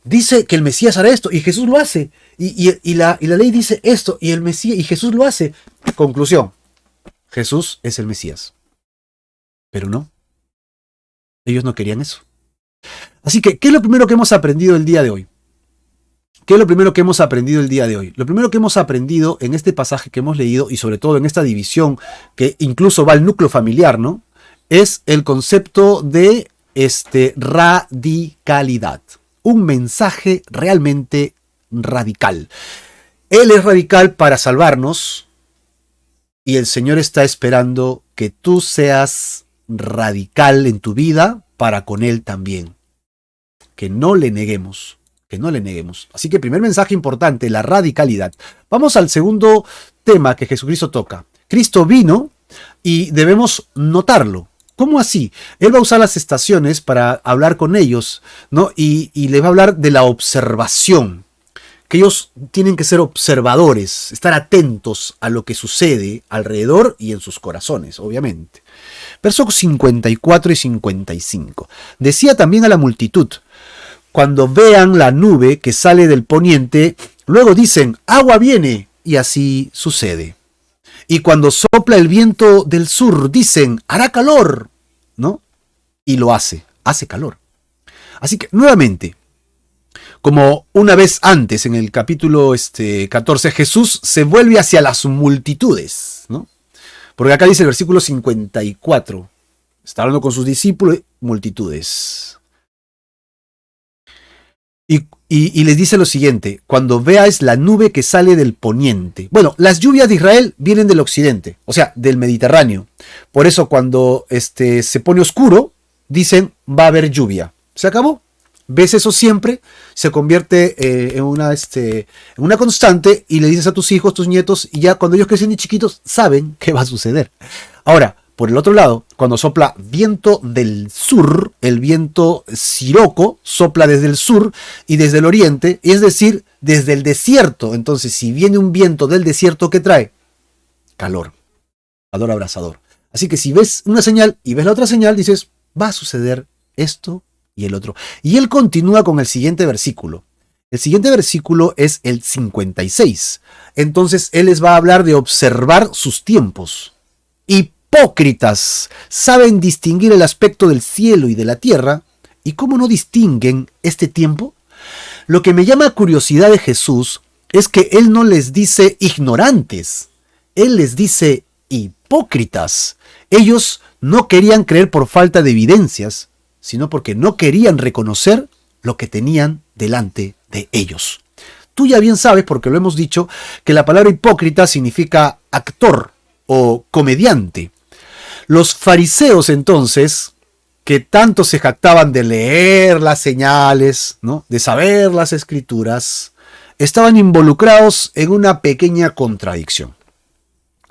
dice que el Mesías hará esto y Jesús lo hace. Y la ley dice esto y el Mesías y Jesús lo hace. Conclusión, Jesús es el Mesías. Pero no, ellos no querían eso. Así que, ¿qué es lo primero que hemos aprendido el día de hoy? ¿Qué es lo primero que hemos aprendido el día de hoy? Lo primero que hemos aprendido en este pasaje que hemos leído y sobre todo en esta división que incluso va al núcleo familiar, ¿no? Es el concepto de radicalidad. Un mensaje realmente radical. Él es radical para salvarnos y el Señor está esperando que tú seas radical en tu vida para con Él también. Que no le neguemos, que no le neguemos. Así que primer mensaje importante, la radicalidad. Vamos al segundo tema que Jesucristo toca. Cristo vino y debemos notarlo. ¿Cómo así? Él va a usar las estaciones para hablar con ellos, ¿no? Y les va a hablar de la observación. Que ellos tienen que ser observadores, estar atentos a lo que sucede alrededor y en sus corazones, obviamente. Versos 54 y 55. Decía también a la multitud: cuando vean la nube que sale del poniente, luego dicen, agua viene, y así sucede. Y cuando sopla el viento del sur, dicen, hará calor, ¿no? Y lo hace calor. Así que, nuevamente, como una vez antes, en el capítulo 14, Jesús se vuelve hacia las multitudes, ¿no? Porque acá dice el versículo 54, está hablando con sus discípulos, multitudes. Y les dice lo siguiente: cuando veáis la nube que sale del poniente. Bueno, las lluvias de Israel vienen del occidente, o sea, del Mediterráneo. Por eso cuando se pone oscuro, dicen, va a haber lluvia. ¿Se acabó? Ves eso siempre, se convierte en una constante, y le dices a tus hijos, tus nietos, y ya cuando ellos crecen y chiquitos, saben qué va a suceder. Ahora, por el otro lado, cuando sopla viento del sur, el viento siroco sopla desde el sur y desde el oriente, es decir, desde el desierto. Entonces, si viene un viento del desierto, ¿qué trae? Calor, calor abrasador. Así que si ves una señal y ves la otra señal, dices, va a suceder esto y el otro. Y él continúa con el siguiente versículo. El siguiente versículo es el 56. Entonces, él les va a hablar de observar sus tiempos. Hipócritas, saben distinguir el aspecto del cielo y de la tierra, ¿y cómo no distinguen este tiempo? Lo que me llama curiosidad de Jesús es que él no les dice ignorantes, él les dice hipócritas. Ellos no querían creer por falta de evidencias, sino porque no querían reconocer lo que tenían delante de ellos. Tú ya bien sabes, porque lo hemos dicho, que la palabra hipócrita significa actor o comediante. Los fariseos, entonces, que tanto se jactaban de leer las señales, ¿no?, de saber las escrituras, estaban involucrados en una pequeña contradicción.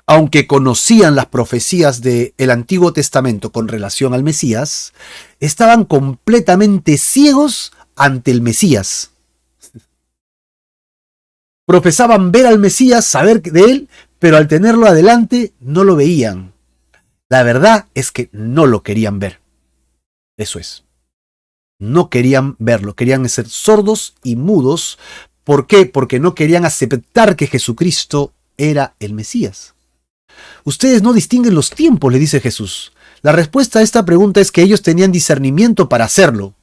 Aunque conocían las profecías del Antiguo Testamento con relación al Mesías, estaban completamente ciegos ante el Mesías. Profesaban ver al Mesías, saber de él, pero al tenerlo adelante no lo veían. La verdad es que no lo querían ver. Eso es. No querían verlo, querían ser sordos y mudos. ¿Por qué? Porque no querían aceptar que Jesucristo era el Mesías. Ustedes no distinguen los tiempos, le dice Jesús. La respuesta a esta pregunta es que ellos tenían discernimiento para hacerlo,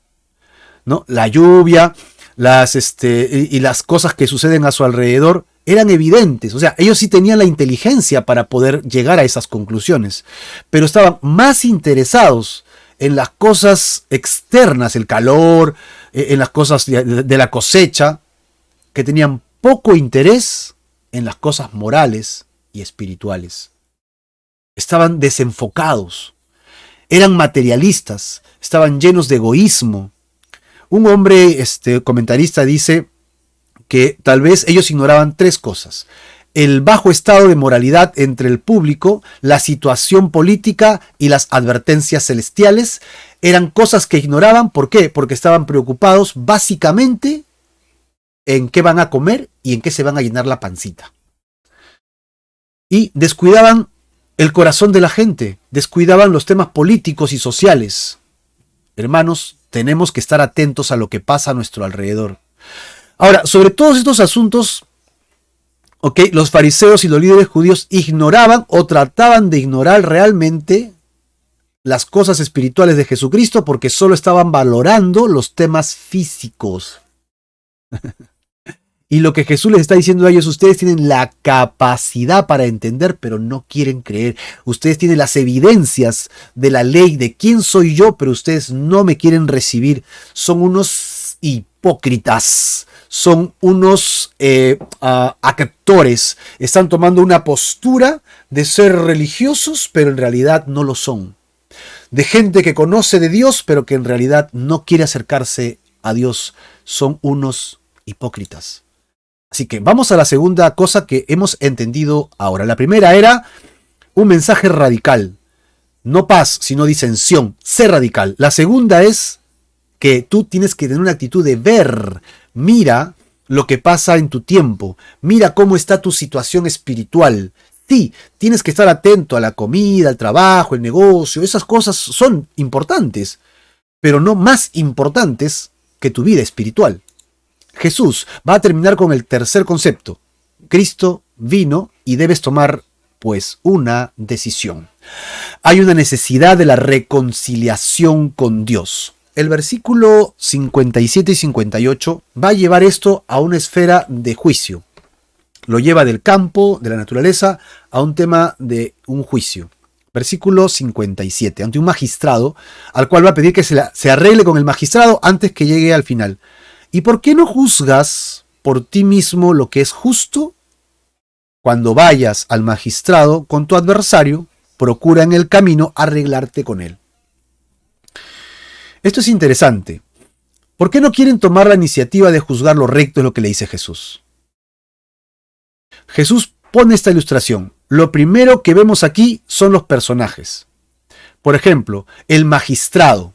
¿no? La lluvia, y las cosas que suceden a su alrededor eran evidentes. O sea, ellos sí tenían la inteligencia para poder llegar a esas conclusiones, pero estaban más interesados en las cosas externas, el calor, en las cosas de la cosecha, que tenían poco interés en las cosas morales y espirituales. Estaban desenfocados, eran materialistas, estaban llenos de egoísmo. Un hombre, comentarista, dice que tal vez ellos ignoraban tres cosas: el bajo estado de moralidad entre el público, la situación política y las advertencias celestiales. Eran cosas que ignoraban. ¿Por qué? Porque estaban preocupados básicamente en qué van a comer y en qué se van a llenar la pancita. Y descuidaban el corazón de la gente, descuidaban los temas políticos y sociales. Hermanos, tenemos que estar atentos a lo que pasa a nuestro alrededor. Ahora, sobre todos estos asuntos, los fariseos y los líderes judíos ignoraban o trataban de ignorar realmente las cosas espirituales de Jesucristo, porque solo estaban valorando los temas físicos. Y lo que Jesús les está diciendo a ellos: ustedes tienen la capacidad para entender, pero no quieren creer. Ustedes tienen las evidencias de la ley, de quién soy yo, pero ustedes no me quieren recibir. Son unos hipócritas, son unos actores. Están tomando una postura de ser religiosos, pero en realidad no lo son. De gente que conoce de Dios, pero que en realidad no quiere acercarse a Dios, son unos hipócritas. Así que vamos a la segunda cosa que hemos entendido ahora. La primera era un mensaje radical. No paz, sino disensión. Sé radical. La segunda es que tú tienes que tener una actitud de ver. Mira lo que pasa en tu tiempo. Mira cómo está tu situación espiritual. Sí, tienes que estar atento a la comida, al trabajo, el negocio. Esas cosas son importantes, pero no más importantes que tu vida espiritual. Jesús va a terminar con el tercer concepto. Cristo vino y debes tomar, pues, una decisión. Hay una necesidad de la reconciliación con Dios. El versículo 57 y 58 va a llevar esto a una esfera de juicio. Lo lleva del campo, de la naturaleza, a un tema de un juicio. Versículo 57, ante un magistrado, al cual va a pedir que se arregle con el magistrado antes que llegue al final. ¿Y por qué no juzgas por ti mismo lo que es justo? Cuando vayas al magistrado con tu adversario, procura en el camino arreglarte con él. Esto es interesante. ¿Por qué no quieren tomar la iniciativa de juzgar lo recto? Es lo que le dice Jesús. Jesús pone esta ilustración. Lo primero que vemos aquí son los personajes. Por ejemplo, el magistrado.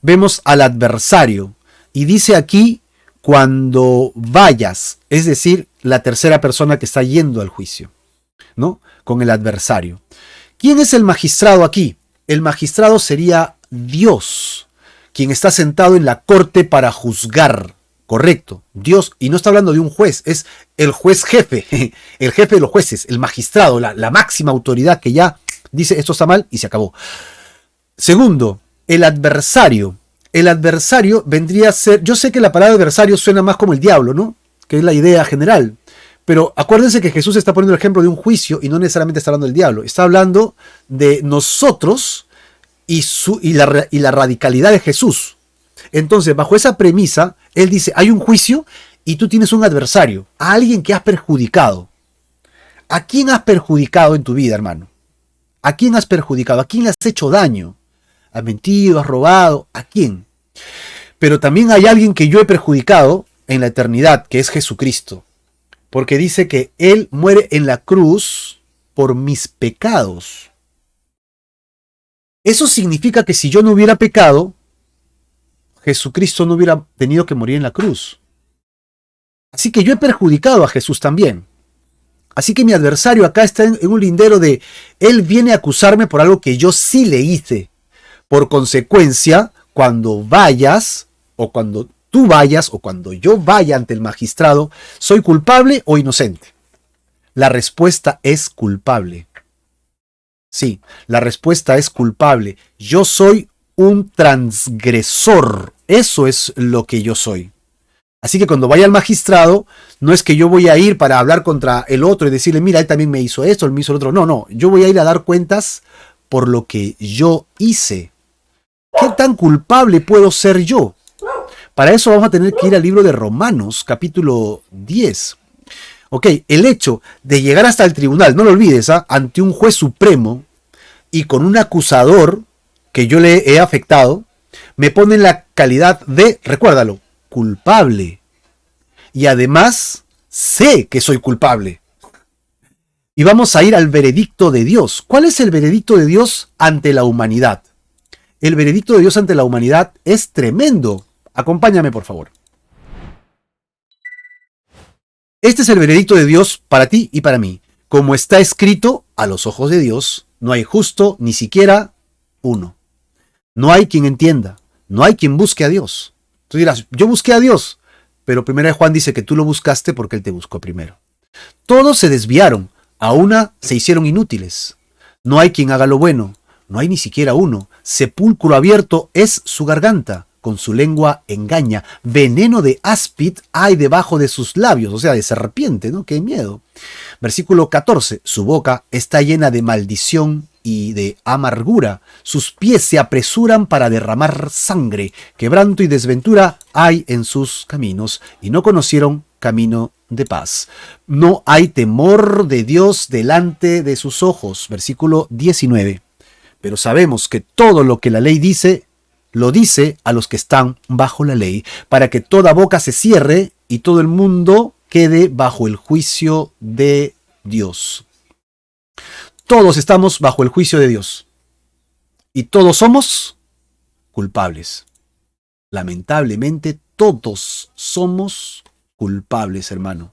Vemos al adversario. Y dice aquí, cuando vayas, es decir, la tercera persona que está yendo al juicio, ¿no? Con el adversario. ¿Quién es el magistrado aquí? El magistrado sería Dios, quien está sentado en la corte para juzgar. Correcto, Dios, y no está hablando de un juez, es el juez jefe, el jefe de los jueces, el magistrado, la máxima autoridad que ya dice esto está mal y se acabó. Segundo, el adversario. El adversario vendría a ser, yo sé que la palabra adversario suena más como el diablo, ¿no? Que es la idea general. Pero acuérdense que Jesús está poniendo el ejemplo de un juicio y no necesariamente está hablando del diablo. Está hablando de nosotros y la radicalidad de Jesús. Entonces, bajo esa premisa, él dice, hay un juicio y tú tienes un adversario, a alguien que has perjudicado. ¿A quién has perjudicado en tu vida, hermano? ¿A quién has perjudicado? ¿A quién le has hecho daño? ¿Has mentido? ¿Has robado? ¿A quién? Pero también hay alguien que yo he perjudicado en la eternidad, que es Jesucristo. Porque dice que Él muere en la cruz por mis pecados. Eso significa que si yo no hubiera pecado, Jesucristo no hubiera tenido que morir en la cruz. Así que yo he perjudicado a Jesús también. Así que mi adversario acá está en un lindero de Él viene a acusarme por algo que yo sí le hice. Por consecuencia, cuando vayas, o cuando tú vayas, o cuando yo vaya ante el magistrado, ¿soy culpable o inocente? La respuesta es culpable. Sí, la respuesta es culpable. Yo soy un transgresor. Eso es lo que yo soy. Así que cuando vaya al magistrado, no es que yo voy a ir para hablar contra el otro y decirle, mira, él también me hizo esto, él me hizo lo otro. No, yo voy a ir a dar cuentas por lo que yo hice. ¿Qué tan culpable puedo ser yo? Para eso vamos a tener que ir al libro de Romanos, capítulo 10. Ok, el hecho de llegar hasta el tribunal, no lo olvides, ante un juez supremo y con un acusador que yo le he afectado, me pone en la calidad de, recuérdalo, culpable. Y además, sé que soy culpable. Y vamos a ir al veredicto de Dios. ¿Cuál es el veredicto de Dios ante la humanidad? El veredicto de Dios ante la humanidad es tremendo. Acompáñame, por favor. Este es el veredicto de Dios para ti y para mí. Como está escrito, a los ojos de Dios, no hay justo ni siquiera uno. No hay quien entienda. No hay quien busque a Dios. Tú dirás, yo busqué a Dios. Pero 1 Juan dice que tú lo buscaste porque Él te buscó primero. Todos se desviaron. A una se hicieron inútiles. No hay quien haga lo bueno. No hay ni siquiera uno. Sepulcro abierto es su garganta. Con su lengua engaña. Veneno de áspid hay debajo de sus labios. O sea, de serpiente, ¿no? ¡Qué miedo! Versículo 14. Su boca está llena de maldición y de amargura. Sus pies se apresuran para derramar sangre. Quebranto y desventura hay en sus caminos. Y no conocieron camino de paz. No hay temor de Dios delante de sus ojos. Versículo 19. Pero sabemos que todo lo que la ley dice, lo dice a los que están bajo la ley, para que toda boca se cierre y todo el mundo quede bajo el juicio de Dios. Todos estamos bajo el juicio de Dios y todos somos culpables. Lamentablemente, todos somos culpables, hermano.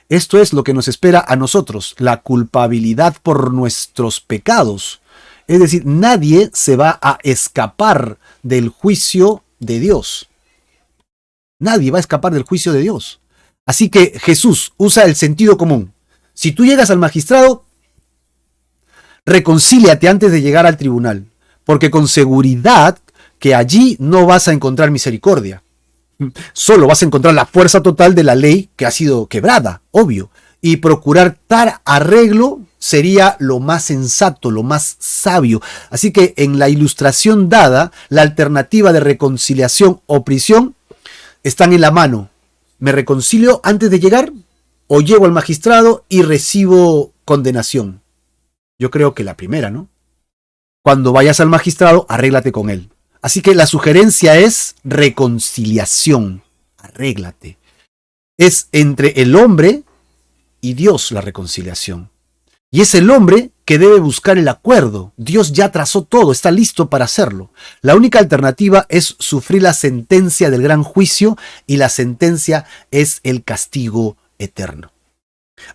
Esto es lo que nos espera a nosotros, la culpabilidad por nuestros pecados. Es decir, nadie se va a escapar del juicio de Dios. Nadie va a escapar del juicio de Dios. Así que Jesús usa el sentido común. Si tú llegas al magistrado, reconcíliate antes de llegar al tribunal, porque con seguridad que allí no vas a encontrar misericordia. Solo vas a encontrar la fuerza total de la ley que ha sido quebrada, obvio. Y procurar dar arreglo sería lo más sensato, lo más sabio. Así que en la ilustración dada, la alternativa de reconciliación o prisión están en la mano. ¿Me reconcilio antes de llegar o llego al magistrado y recibo condenación? Yo creo que la primera, ¿no? Cuando vayas al magistrado, arréglate con él. Así que la sugerencia es reconciliación. Arréglate. Es entre el hombre y Dios la reconciliación. Y es el hombre que debe buscar el acuerdo. Dios ya trazó todo, está listo para hacerlo. La única alternativa es sufrir la sentencia del gran juicio y la sentencia es el castigo eterno.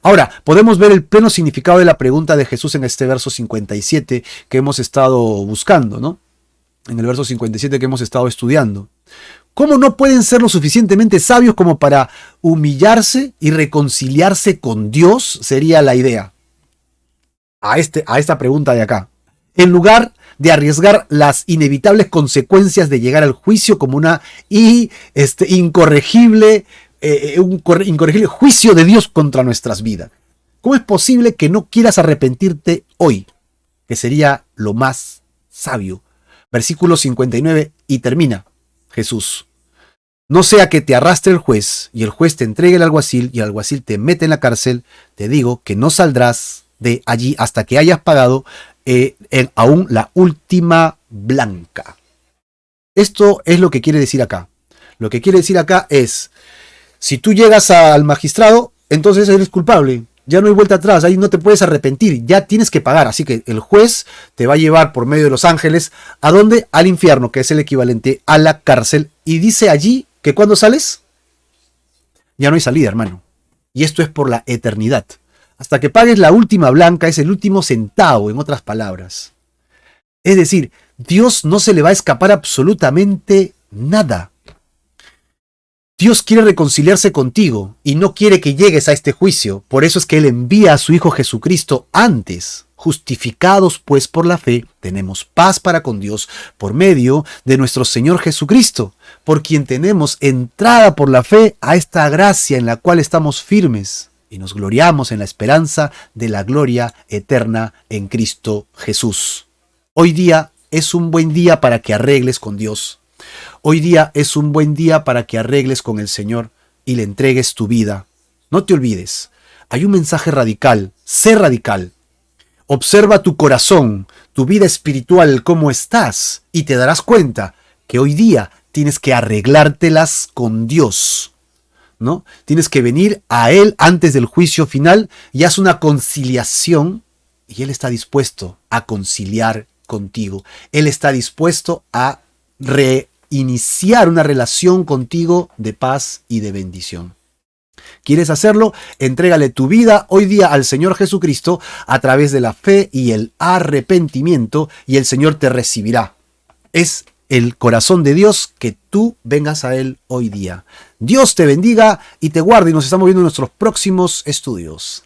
Ahora, podemos ver el pleno significado de la pregunta de Jesús en este verso 57 que hemos estado buscando, ¿no? En el verso 57 que hemos estado estudiando. ¿Cómo no pueden ser lo suficientemente sabios como para humillarse y reconciliarse con Dios? Sería la idea. A esta pregunta de acá. En lugar de arriesgar las inevitables consecuencias de llegar al juicio como una incorregible juicio de Dios contra nuestras vidas. ¿Cómo es posible que no quieras arrepentirte hoy? Que sería lo más sabio. Versículo 59 y termina Jesús. No sea que te arrastre el juez y el juez te entregue el alguacil y el alguacil te mete en la cárcel. Te digo que no saldrás de allí hasta que hayas pagado aún la última blanca. Esto es lo que quiere decir acá. Lo que quiere decir acá es, si tú llegas al magistrado, entonces eres culpable. Ya no hay vuelta atrás, ahí no te puedes arrepentir, ya tienes que pagar. Así que el juez te va a llevar por medio de los ángeles, ¿a dónde? Al infierno, que es el equivalente a la cárcel. Y dice allí que cuando sales, ya no hay salida, hermano. Y esto es por la eternidad. Hasta que pagues la última blanca, es el último centavo, en otras palabras. Es decir, Dios no se le va a escapar absolutamente nada. Dios quiere reconciliarse contigo y no quiere que llegues a este juicio. Por eso es que Él envía a su Hijo Jesucristo antes. Justificados pues por la fe, tenemos paz para con Dios por medio de nuestro Señor Jesucristo, por quien tenemos entrada por la fe a esta gracia en la cual estamos firmes y nos gloriamos en la esperanza de la gloria eterna en Cristo Jesús. Hoy día es un buen día para que arregles con Dios. Hoy día es un buen día para que arregles con el Señor y le entregues tu vida. No te olvides, hay un mensaje radical, sé radical. Observa tu corazón, tu vida espiritual, cómo estás, y te darás cuenta que hoy día tienes que arreglártelas con Dios, ¿no? Tienes que venir a Él antes del juicio final y haz una conciliación y Él está dispuesto a conciliar contigo. Él está dispuesto a reiniciar una relación contigo de paz y de bendición. ¿Quieres hacerlo? Entrégale tu vida hoy día al Señor Jesucristo a través de la fe y el arrepentimiento y el Señor te recibirá. Es el corazón de Dios que tú vengas a Él hoy día. Dios te bendiga y te guarde y nos estamos viendo en nuestros próximos estudios.